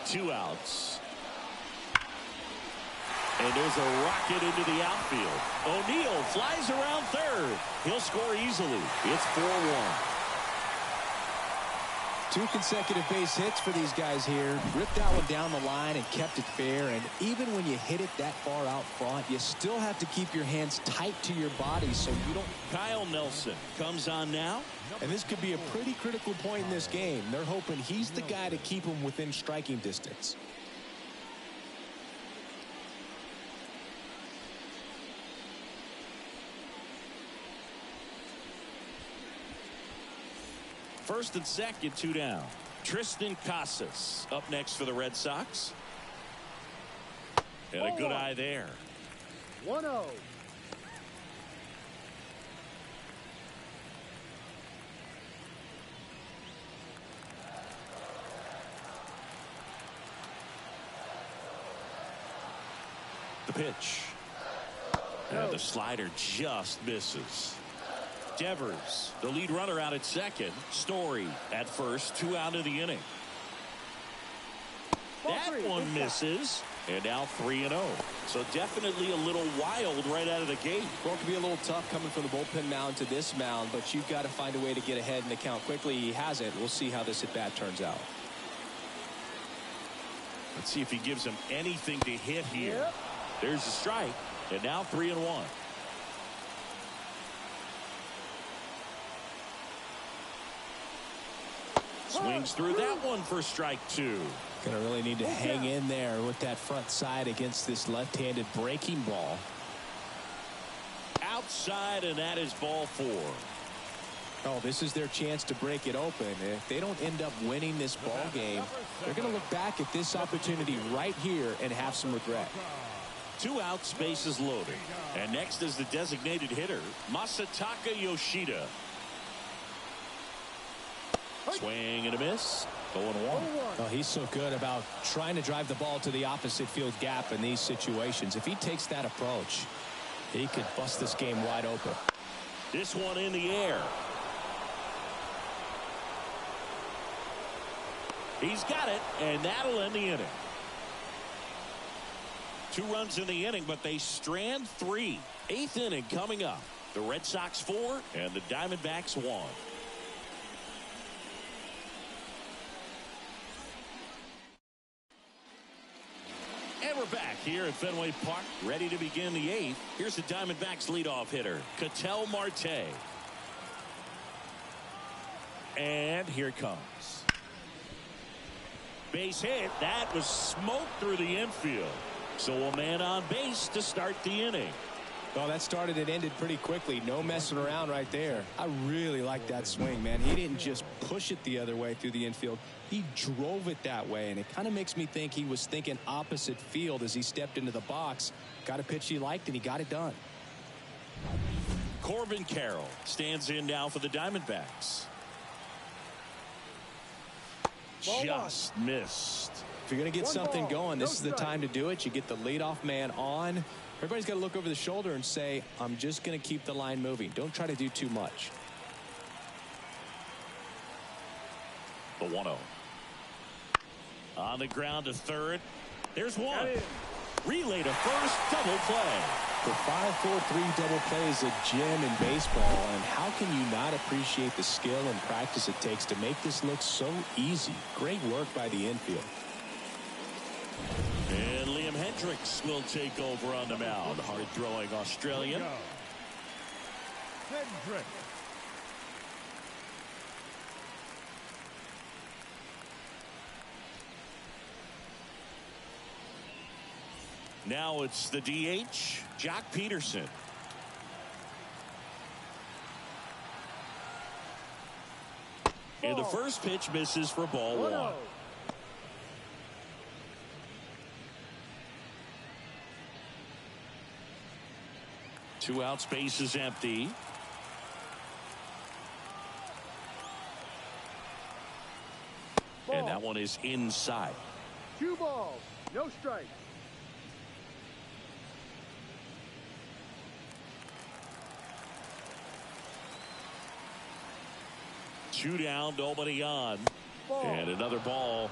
Two outs. And there's a rocket into the outfield. O'Neill flies around third. He'll score easily. It's 4-1.
2 consecutive base hits for these guys here. Ripped that one down the line and kept it fair. And even when you hit it that far out front, you still have to keep your hands tight to your body so you don't.
Kyle Nelson comes on now.
And this could be a pretty critical point in this game. They're hoping he's the guy to keep them within striking distance.
First and second, 2 down. Tristan Casas up next for the Red Sox. And a good eye there.
1-0.
The pitch. And the slider just misses. Devers, the lead runner, out at second. Story at first. 2 out of the inning. That one misses. And now 3-0. So definitely a little wild right out of the gate.
Well, it could be a little tough coming from the bullpen mound to this mound, but you've got to find a way to get ahead in the count quickly. He has it. We'll see how this at bat turns out.
Let's see if he gives him anything to hit here. There's a strike. And now 3-1. Swings through that one for strike 2.
Gonna really need to hang in there with that front side against this left-handed breaking ball.
Outside, and that is ball 4.
Oh, this is their chance to break it open. If they don't end up winning this ball game, they're gonna look back at this opportunity right here and have some regret.
2 outs, bases loaded. And next is the designated hitter, Masataka Yoshida. Swing and a miss. 0-1.
Oh, he's so good about trying to drive the ball to the opposite field gap in these situations. If he takes that approach, he could bust this game wide open.
This one in the air. He's got it, and that'll end the inning. 2 runs in the inning, but they strand 3. 8th inning coming up. The Red Sox 4 and the Diamondbacks 1. And we're back here at Fenway Park, ready to begin the 8th. Here's the Diamondbacks leadoff hitter, Ketel Marte. And here it comes. Base hit. That was smoked through the infield. So a man on base to start the inning.
Well, that started and ended pretty quickly. No messing around right there. I really like that swing, man. He didn't just push it the other way through the infield. He drove it that way, and it kind of makes me think he was thinking opposite field as he stepped into the box. Got a pitch he liked, and he got it done.
Corbin Carroll stands in now for the Diamondbacks. Just missed.
If you're going to get something going, this is the time to do it. You get the leadoff man on. Everybody's got to look over the shoulder and say, I'm just going to keep the line moving. Don't try to do too much.
The 1-0. On the ground to third. There's one. Relay to first. Double play.
The 5-4-3 double play is a gem in baseball, and how can you not appreciate the skill and practice it takes to make this look so easy? Great work by the infield.
And Liam Hendricks will take over on the mound. Hard-throwing Australian.
Hendricks.
Now it's the DH, Jock Peterson. And the first pitch misses for ball 1. 2 outs, base is empty. And that one is inside.
2 balls, no strikes.
Two down, nobody on.
Ball.
And another ball.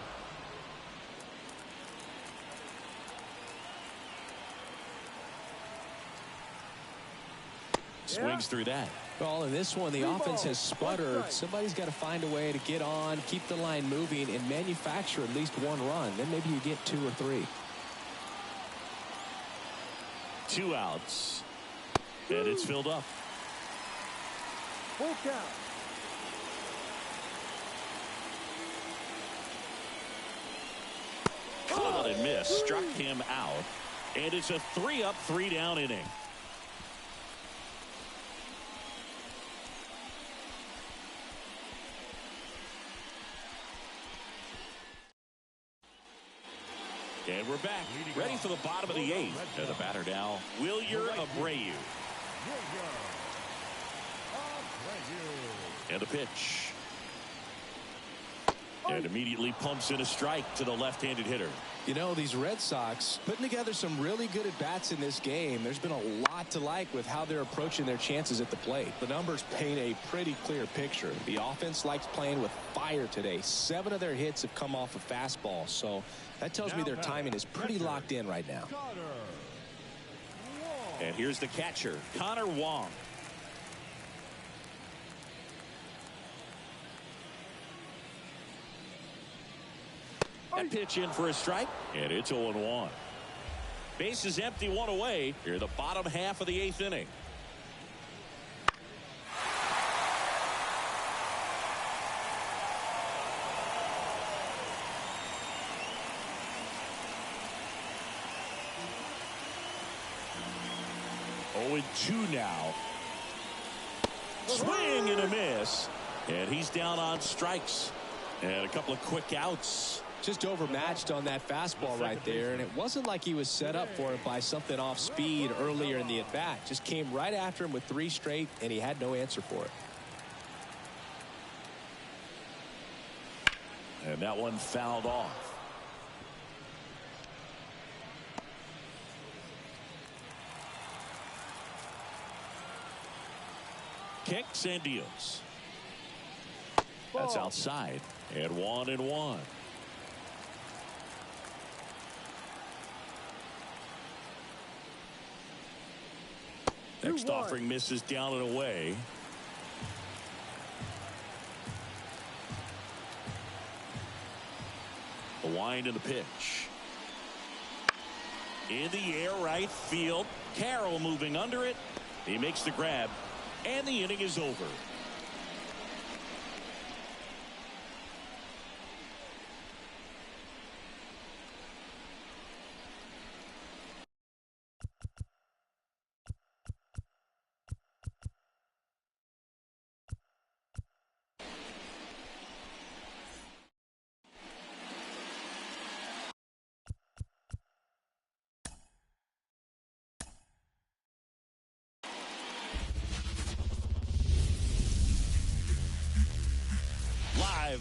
Swings through that.
Well, in this one, the offense has sputtered. Somebody's got to find a way to get on, keep the line moving, and manufacture at least 1 run. Then maybe you get 2 or 3.
2 outs. And it's filled up.
Full count.
Caught and missed. Struck him out. And it's a 3-up, 3-down inning. And we're back, ready for the bottom of the 8th. And the batter now, Wilyer Abreu. And the pitch. And immediately pumps in a strike to the left-handed hitter.
You know, these Red Sox putting together some really good at-bats in this game. There's been a lot to like with how they're approaching their chances at the plate. The numbers paint a pretty clear picture. The offense likes playing with fire today. 7 of their hits have come off a fastball. So that tells me their timing is pretty locked in right now.
And here's the catcher, Connor Wong. That pitch in for a strike, and it's 0-1. Base is empty, 1 away. Here the bottom half of the 8th inning. Oh, 2 now. Swing and a miss, and he's down on strikes. And a couple of quick outs.
Just overmatched on that fastball right there, and it wasn't like he was set up for it by something off speed earlier in the at-bat. Just came right after him with 3 straight, and he had no answer for it.
And that one fouled off. Kicks and deals. That's outside. And 1-1. Next offering misses down and away. The wind and the pitch. In the air, right field. Carroll moving under it. He makes the grab. And the inning is over.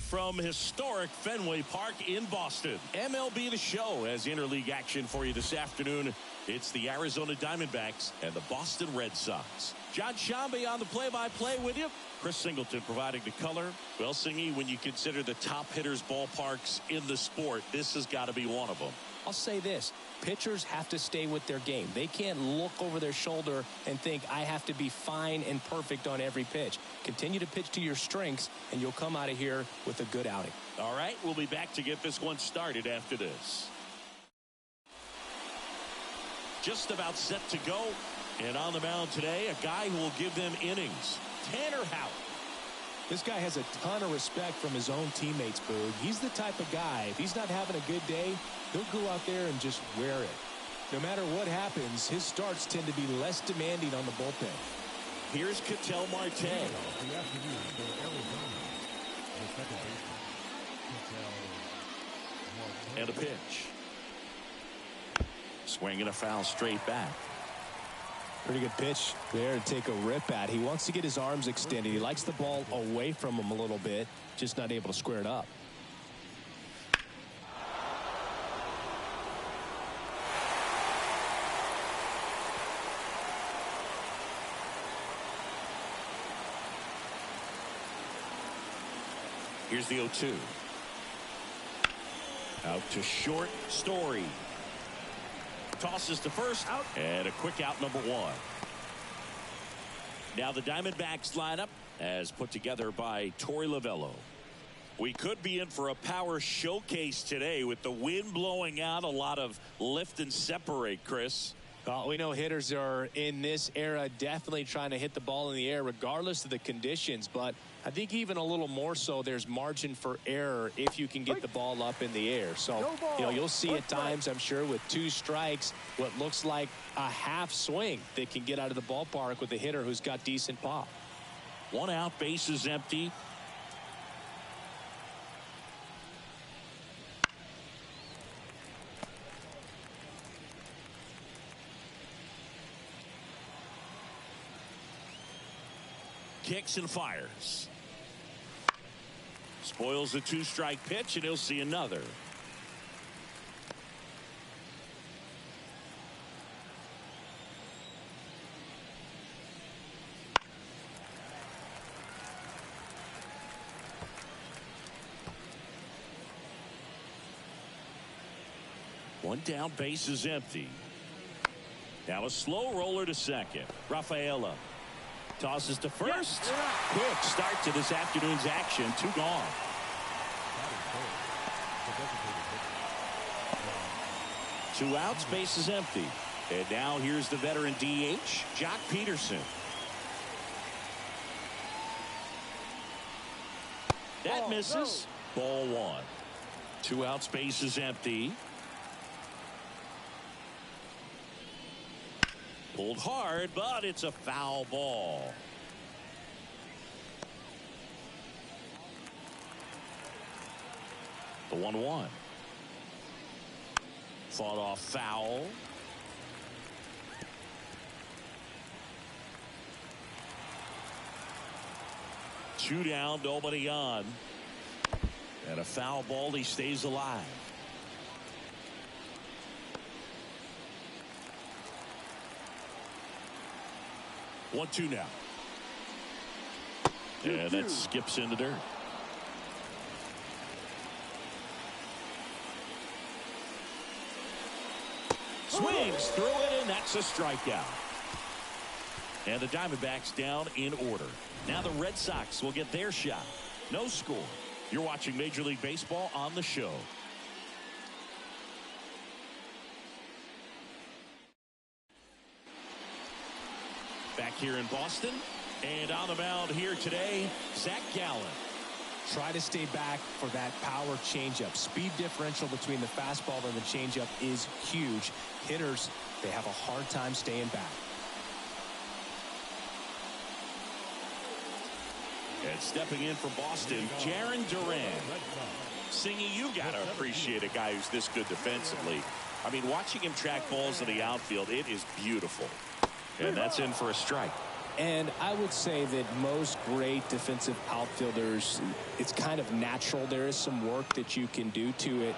From historic Fenway Park in Boston, MLB The Show has interleague action for you this afternoon. It's the Arizona Diamondbacks and the Boston Red Sox. John Shambi on the play-by-play with you. Chris Singleton providing the color. Well, Singy, when you consider the top hitters ballparks in the sport, this has got to be one of them.
I'll say this. Pitchers have to stay with their game. They can't look over their shoulder and think, I have to be fine and perfect on every pitch. Continue to pitch to your strengths, and you'll come out of here with a good outing.
All right, we'll be back to get this one started after this. Just about set to go. And on the mound today, a guy who will give them innings, Tanner Houck.
This guy has a ton of respect from his own teammates, Boog. He's the type of guy, if he's not having a good day, he'll go out there and just wear it. No matter what happens, his starts tend to be less demanding on the bullpen.
Here's Ketel Marte. And a pitch. Swing and a foul straight back.
Pretty good pitch there to take a rip at. He wants to get his arms extended. He likes the ball away from him a little bit, just not able to square it up.
Here's the 0-2. Out to short, Story. Tosses to first, out, and a quick out, number 1. Now the Diamondbacks lineup as put together by Torey Lovullo. We could be in for a power showcase today with the wind blowing out, a lot of lift and separate, Chris.
Well, we know hitters are in this era definitely trying to hit the ball in the air regardless of the conditions, but I think even a little more so there's margin for error if you can get the ball up in the air. So, you'll see at times, I'm sure, with 2 strikes, what looks like a half swing that can get out of the ballpark with a hitter who's got decent pop.
1 out, base is empty. Kicks and fires. Spoils a 2-strike pitch, and he'll see another. One down, base is empty. Now a slow roller to second. Rafaela tosses to first. Quick start to this afternoon's action. 2 gone. 2 outs, base is empty. And now here's the veteran DH, Jock Peterson. That misses. Ball 1. 2 outs, base is empty. Pulled hard, but it's a foul ball. The 1-1. Fought off foul. Two down, nobody on. And a foul ball, he stays alive. 1-2 now. And that skips into dirt. Swings through it, and that's a strikeout. And the Diamondbacks down in order. Now the Red Sox will get their shot. No score. You're watching Major League Baseball on the show. Back here in Boston, and on the mound here today, Zach Gallen.
Try to stay back for that power changeup. Speed differential between the fastball and the changeup is huge. Hitters, they have a hard time staying back.
And stepping in for Boston, Jarren Duran. Singy, you got to appreciate a guy who's this good defensively. I mean, watching him track balls in the outfield, it is beautiful. And that's in for a strike.
And I would say that most great defensive outfielders, it's kind of natural. There is some work that you can do to it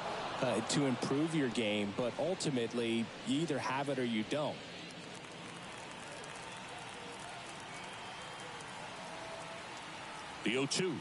to improve your game, but ultimately you either have it or you don't.
The 0-2.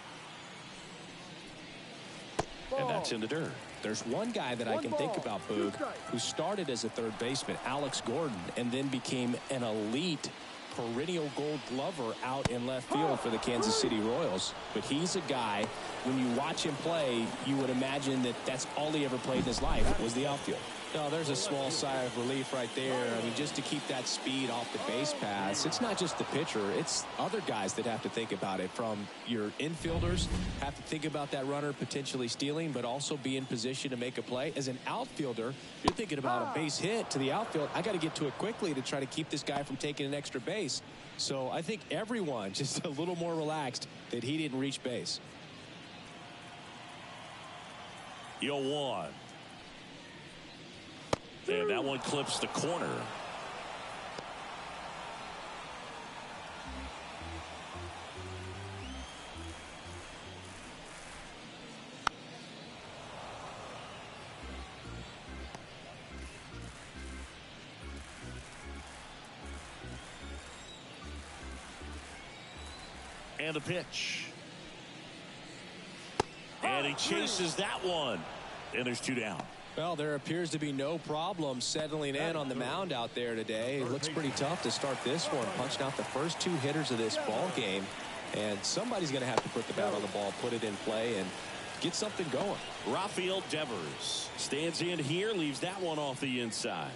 And that's in the dirt.
There's one guy that I can think about, Boog, who started as a third baseman, Alex Gordon, and then became an elite perennial gold glover out in left field for the Kansas City Royals. But he's a guy, when you watch him play, you would imagine that that's all he ever played in his life was the outfield. No, there's a small sigh of relief right there. I mean, just to keep that speed off the base paths, it's not just the pitcher, it's other guys that have to think about it. From your infielders, have to think about that runner potentially stealing, but also be in position to make a play. As an outfielder, you're thinking about a base hit to the outfield. I got to get to it quickly to try to keep this guy from taking an extra base. So I think everyone just a little more relaxed that he didn't reach base.
0-1. And that one clips the corner. And the pitch. And he chases that one. And there's 2 down.
Well, there appears to be no problem settling in on the mound out there today. It looks pretty tough to start this one, punching out the first 2 hitters of this ball game. And somebody's going to have to put the bat on the ball, put it in play, and get something going.
Rafael Devers stands in here, leaves that one off the inside.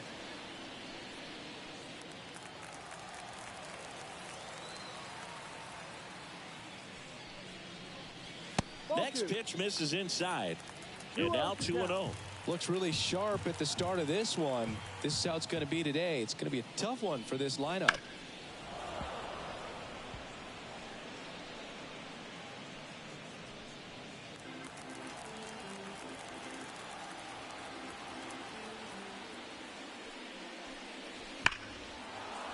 Next pitch misses inside. And now 2-0.
Looks really sharp at the start of this one. This is how it's going to be today. It's going to be a tough one for this lineup.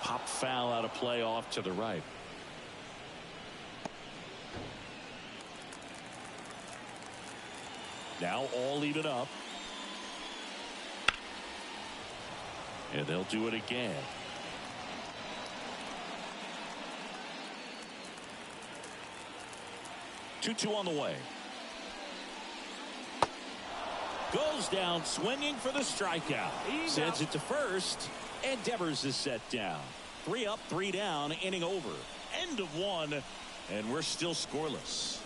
Pop foul out of play off to the right. Now all even up. And they'll do it again. 2-2 on the way. Goes down swinging for the strikeout. Sends it to first. And Devers is set down. 3 up, 3 down, inning over. End of 1. And we're still scoreless.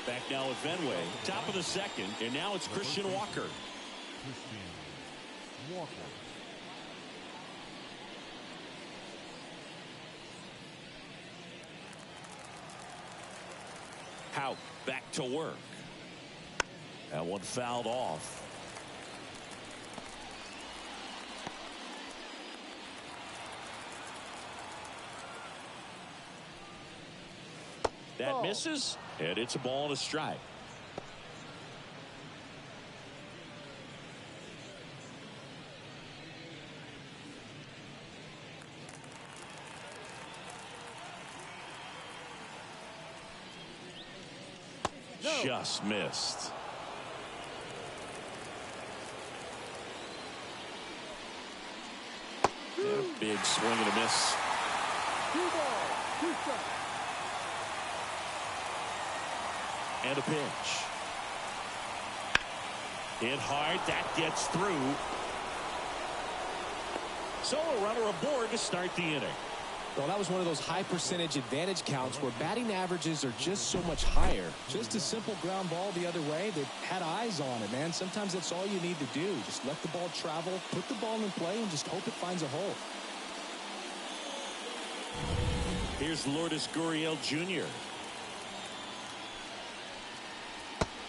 Back now at Fenway. Top of the second. And now it's Christian Walker.
Christian Walker.
Hout back to work. That one fouled off. That misses, and it's a ball and a strike. Just missed. And a big swing and a miss.
2 balls, 2 strikes.
And a pitch. Hit hard. That gets through. So a runner aboard to start the inning.
Well, that was one of those high percentage advantage counts where batting averages are just so much higher. Just a simple ground ball the other way that had eyes on it, man. Sometimes that's all you need to do. Just let the ball travel, put the ball in play, and just hope it finds a hole.
Here's Lourdes Gurriel Jr.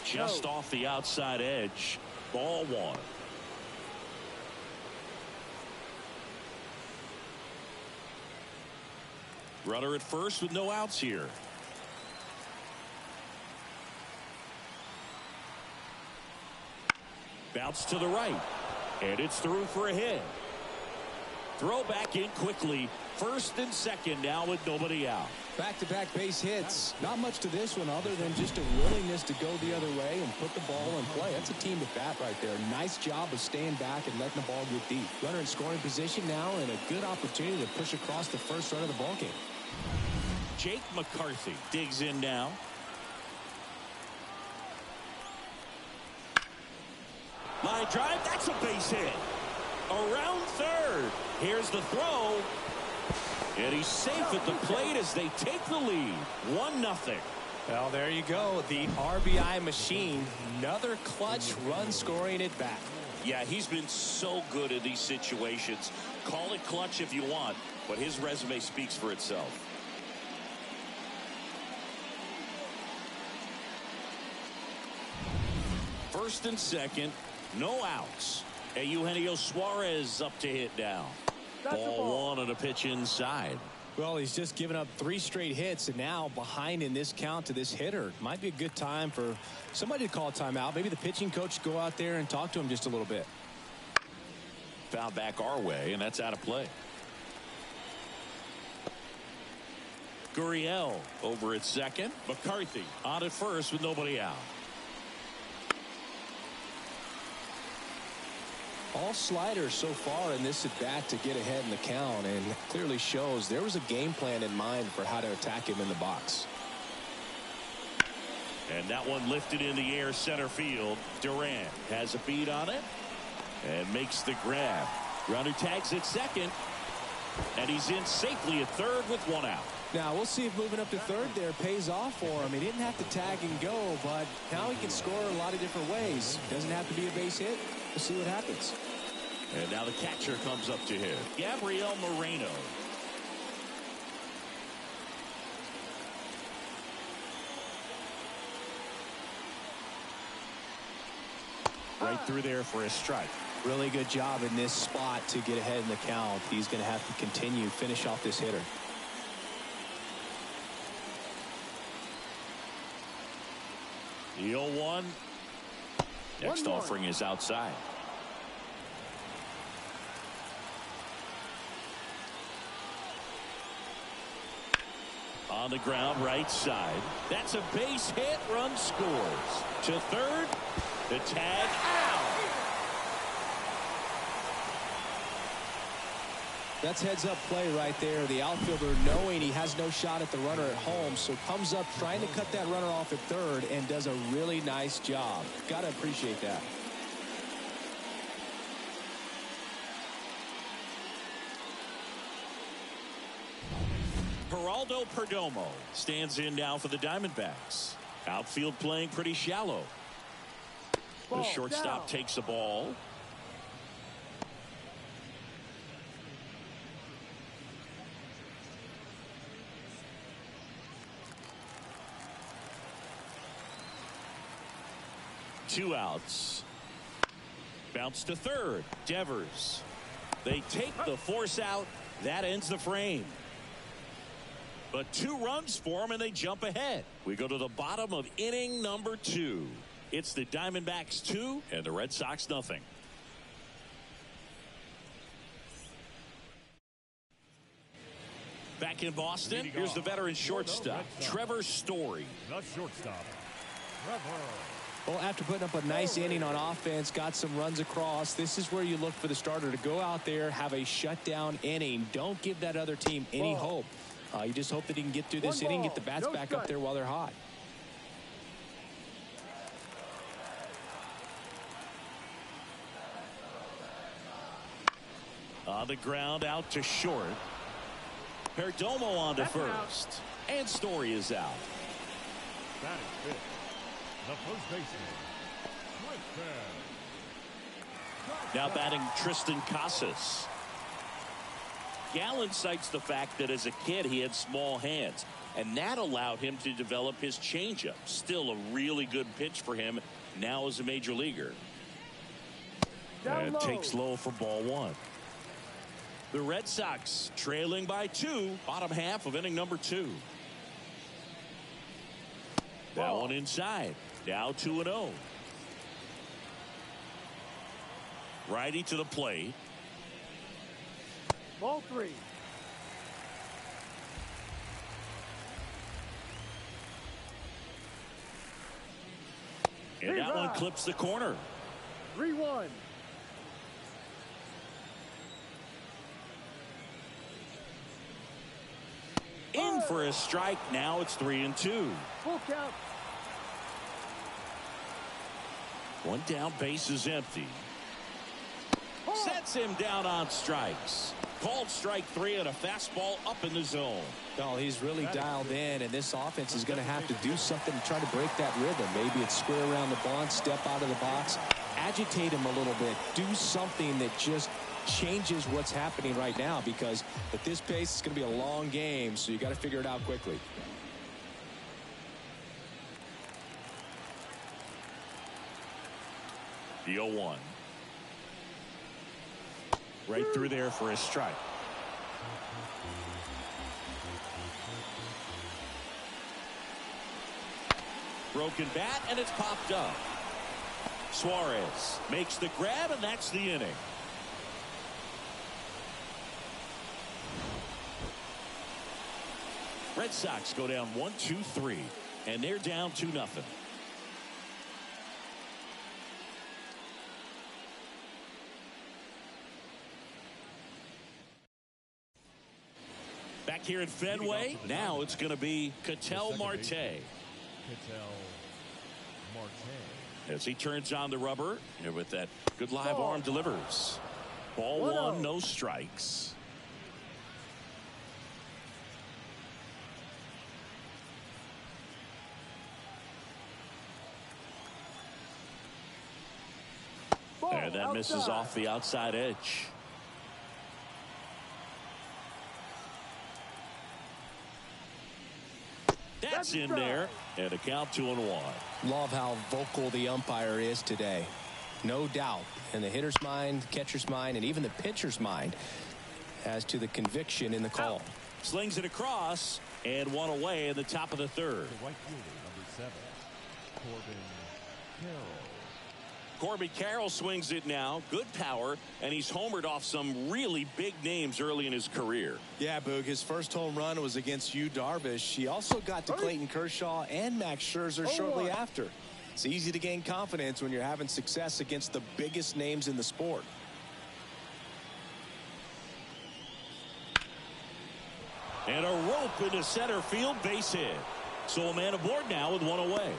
Just off the outside edge. Ball 1. Runner at first with no outs here. Bounce to the right. And it's through for a hit. Throw back in quickly. First and second now with nobody out.
Back-to-back base hits. Not much to this one other than just a willingness to go the other way and put the ball in play. That's a team at bat right there. Nice job of staying back and letting the ball get deep. Runner in scoring position now and a good opportunity to push across the first run of the ball game.
Jake McCarthy digs in now. Line drive. That's a base hit. Around third. Here's the throw. And he's safe at the plate as they take the lead. 1-0.
Well, there you go. The RBI machine. Another clutch run scoring at bat.
Yeah, he's been so good in these situations. Call it clutch if you want, but his resume speaks for itself. First and second, no outs. And Eugenio Suarez up to hit now. Ball 1 and a pitch inside.
Well, he's just given up 3 straight hits and now behind in this count to this hitter. Might be a good time for somebody to call a timeout. Maybe the pitching coach go out there and talk to him just a little bit.
Foul back our way, and that's out of play. Gurriel over at second. McCarthy on at first with nobody out.
All sliders so far in this at bat to get ahead in the count, and clearly shows there was a game plan in mind for how to attack him in the box.
And that one lifted in the air center field. Durant has a beat on it and makes the grab. Runner tags at second, and he's in safely at third with 1 out.
Now we'll see if moving up to third there pays off for him. He didn't have to tag and go, but now he can score a lot of different ways. Doesn't have to be a base hit. We'll see what happens.
And now the catcher comes up to hit. Gabriel Moreno. Right through there for a strike.
Really good job in this spot to get ahead in the count. He's going to have to continue finish off this hitter.
The 0-1. Next offering is outside. On the ground, right side. That's a base hit. Run scores. To third. The tag out.
That's heads-up play right there. The outfielder knowing he has no shot at the runner at home, so comes up trying to cut that runner off at third and does a really nice job. Got to appreciate that.
Geraldo Perdomo stands in now for the Diamondbacks. Outfield playing pretty shallow. The shortstop takes the ball. Two outs. Bounce to third. Devers. They take the force out. That ends the frame. But 2 runs for them and they jump ahead. We go to the bottom of inning number 2. It's the Diamondbacks 2 and the Red Sox nothing. Back in Boston, here's the veteran shortstop, Trevor Story.
The shortstop, Trevor.
Well, after putting up a nice inning on offense, got some runs across, this is where you look for the starter to go out there, have a shutdown inning. Don't give that other team any hope. You just hope that he can get through this inning, get the bats back up there while they're hot.
On the ground, out to short. Perdomo on to first. And Story is out.
Batting fifth, the first baseman, Tristan.
Now batting Tristan Casas. Gallen cites the fact that as a kid he had small hands, and that allowed him to develop his changeup. Still a really good pitch for him now as a major leaguer. And takes low for ball 1. The Red Sox trailing by 2, bottom half of inning number 2. That one inside. Now 2-0. Righty to the plate.
Ball 3.
And that one clips the corner.
3-1.
In for a strike. Now it's 3-2.
Full count.
One down, base is empty. Sets him down on strikes. Called strike 3 and a fastball up in the zone.
Oh, he's really dialed in, and this offense is going to have to do something to try to break that rhythm. Maybe it's square around the bunt, step out of the box, agitate him a little bit, do something that just changes what's happening right now, because at this pace it's going to be a long game, so you got to figure it out quickly.
The 0-1. Right through there for a strike. Broken bat, and it's popped up. Suarez makes the grab, and that's the inning. Red Sox go down 1-2-3, and they're down 2-0. Back here at Fenway, now it's going to be Ketel Marte.
Ketel Marte.
As he turns on the rubber, and with that good live arm delivers. Ball 1, no strikes. And that misses off the outside edge. That's in there, and a count 2-1.
Love how vocal the umpire is today. No doubt in the hitter's mind, catcher's mind, and even the pitcher's mind as to the conviction in the call.
Slings it across, and one away in the top of the third.
The right fielder, number 7, Corbin Carroll.
Corbin Carroll swings it now. Good power, and he's homered off some really big names early in his career.
Yeah, Boog, his first home run was against Yu Darvish. He also got to Clayton Kershaw and Max Scherzer shortly after. It's easy to gain confidence when you're having success against the biggest names in the sport.
And a rope into center field, base hit. So a man aboard now with one away.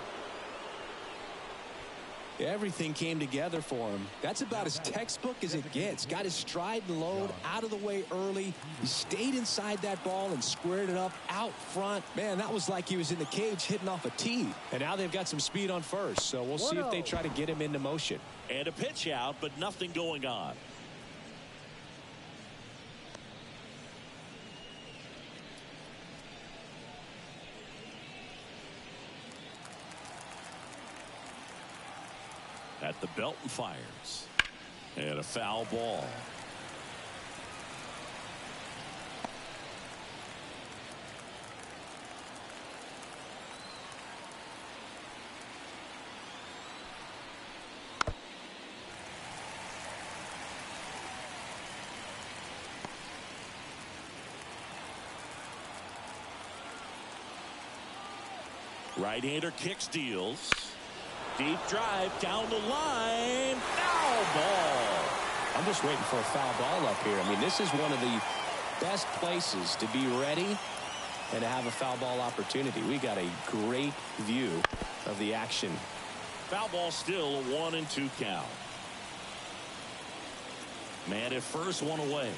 Everything came together for him. That's about as textbook as it gets. Got his stride and load out of the way early. He stayed inside that ball and squared it up out front. Man, that was like he was in the cage hitting off a tee. And now they've got some speed on first, so we'll see if they try to get him into motion.
And a pitch out, but nothing going on. At the belt and fires. And a foul ball. Right-hander kicks, deals. Deep drive down the line. Foul ball.
I'm just waiting for a foul ball up here. I mean, this is one of the best places to be ready and to have a foul ball opportunity. We got a great view of the action.
Foul ball, still a 1-2 count. Man at first, one away.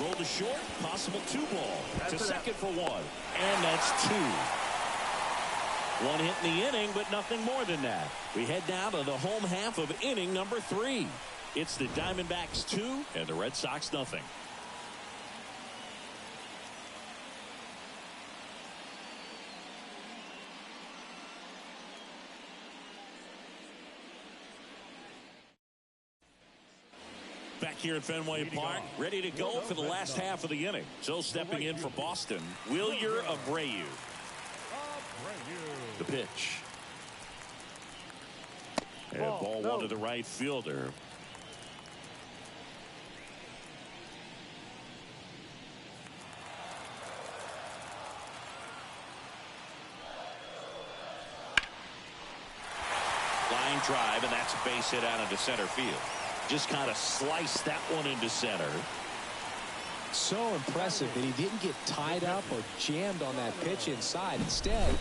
Roll to short, possible 2-ball. To second for 1. And that's 2. One hit in the inning, but nothing more than that. We head now to the home half of inning number 3. It's the Diamondbacks 2 and the Red Sox nothing. Back here at Fenway Park, ready to go for the last half of the inning. So stepping in for Boston, Wilyer Abreu. The pitch. And ball one to the right fielder. Line drive, and that's a base hit out into center field. Just kind of sliced that one into center.
So impressive that he didn't get tied up or jammed on that pitch inside. Instead,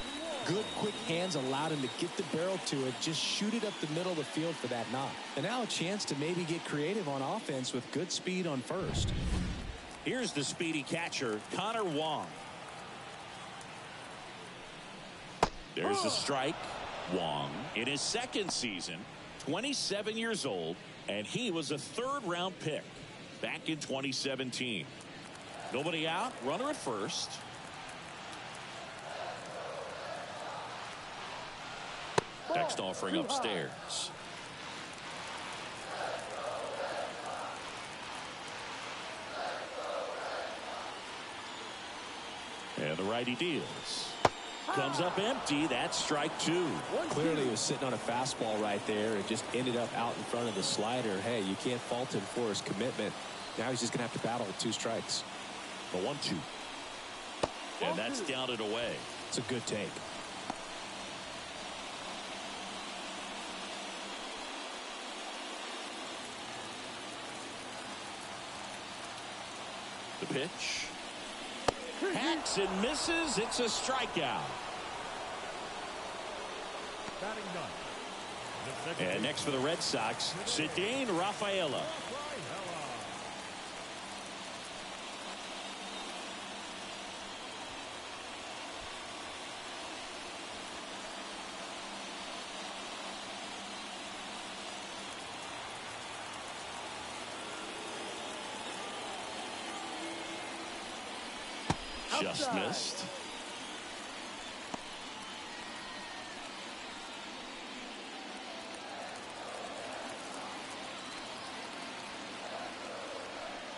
good quick hands allowed him to get the barrel to it, just shoot it up the middle of the field for that knock. And now a chance to maybe get creative on offense with good speed on first.
Here's the speedy catcher, Connor Wong. There's the strike. Wong in his second season, 27 years old, and he was a third-round pick back in 2017. Nobody out, runner at first. Next offering upstairs. And the righty deals. Comes up empty. That's strike 2.
Clearly he was sitting on a fastball right there. It just ended up out in front of the slider. Hey, you can't fault him for his commitment. Now he's just going to have to battle with 2 strikes.
The 1-2. And that's down and away.
It's a good take.
The pitch. Hacks and misses. It's a strikeout. And next for the Red Sox, Cedane Rafaela. Just missed.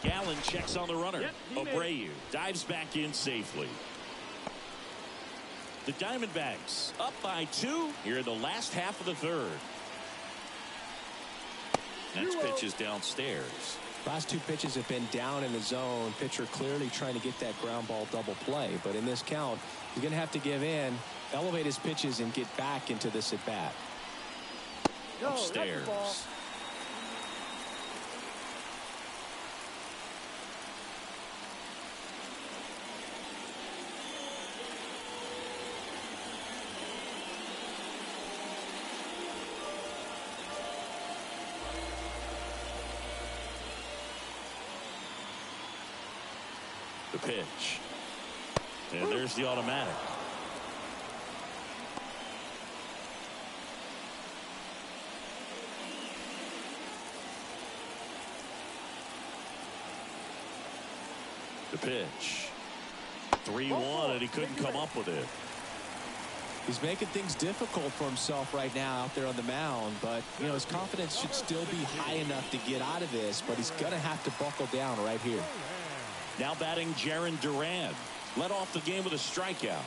Gallen checks on the runner. Abreu dives back in safely. The Diamondbacks up by 2 here in the last half of the third. Next pitch is downstairs.
Last 2 pitches have been down in the zone. Pitcher clearly trying to get that ground ball double play. But in this count, he's going to have to give in, elevate his pitches, and get back into this at bat.
Upstairs. The pitch. And there's the automatic. The pitch. 3-1, and he couldn't come up with it.
He's making things difficult for himself right now out there on the mound, but you know his confidence should still be high enough to get out of this, but he's gonna have to buckle down right here.
Now batting Jarren Duran. Led off the game with a strikeout.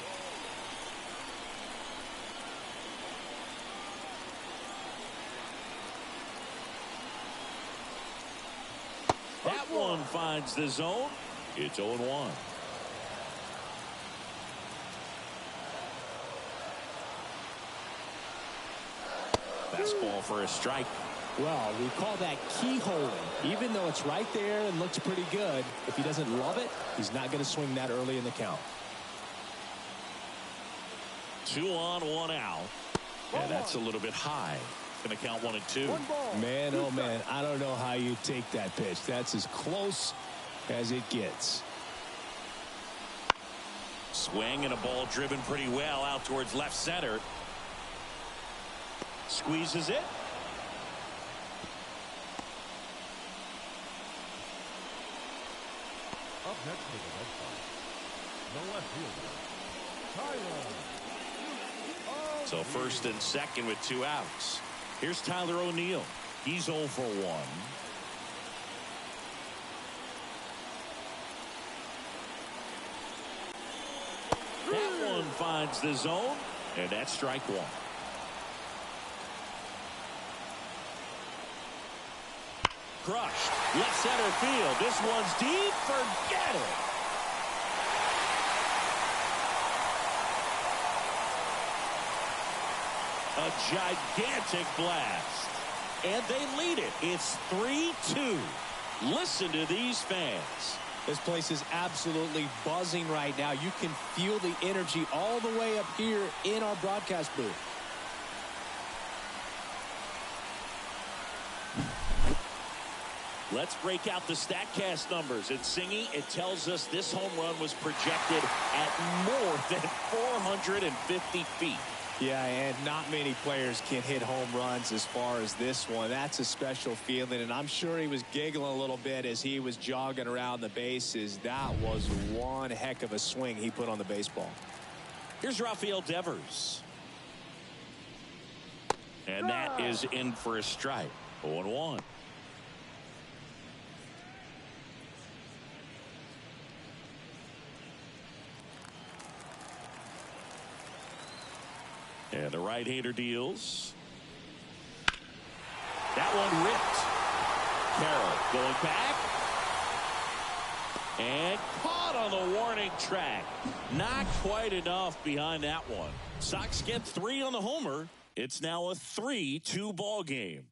That one finds the zone. It's 0-1. Fastball for a strike.
Well, we call that keyholing. Even though it's right there and looks pretty good, if he doesn't love it, he's not going to swing that early in the count.
2 on, 1 out. And that's a little bit high. Going to count 1 and 2.
Man, oh man, I don't know how you take that pitch. That's as close as it gets.
Swing and a ball driven pretty well out towards left center. Squeezes it.
Up next to the Red Sox, the left fielder, Tyler.
So first and second with 2 outs. Here's Tyler O'Neill. He's 0 for 1. That one finds the zone, and that's strike 1. Crushed. Left center field. This one's deep. Forget it. A gigantic blast. And they lead it. It's 3-2. Listen to these fans.
This place is absolutely buzzing right now. You can feel the energy all the way up here in our broadcast booth.
Let's break out the StatCast numbers. And Singy, it tells us this home run was projected at more than 450 feet.
Yeah, and not many players can hit home runs as far as this one. That's a special feeling, and I'm sure he was giggling a little bit as he was jogging around the bases. That was one heck of a swing he put on the baseball.
Here's Rafael Devers. And that is in for a strike. 0-1. And the right-hander deals. That one ripped. Carroll going back. And caught on the warning track. Not quite enough behind that one. Sox get 3 on the homer. It's now a 3-2 ball game.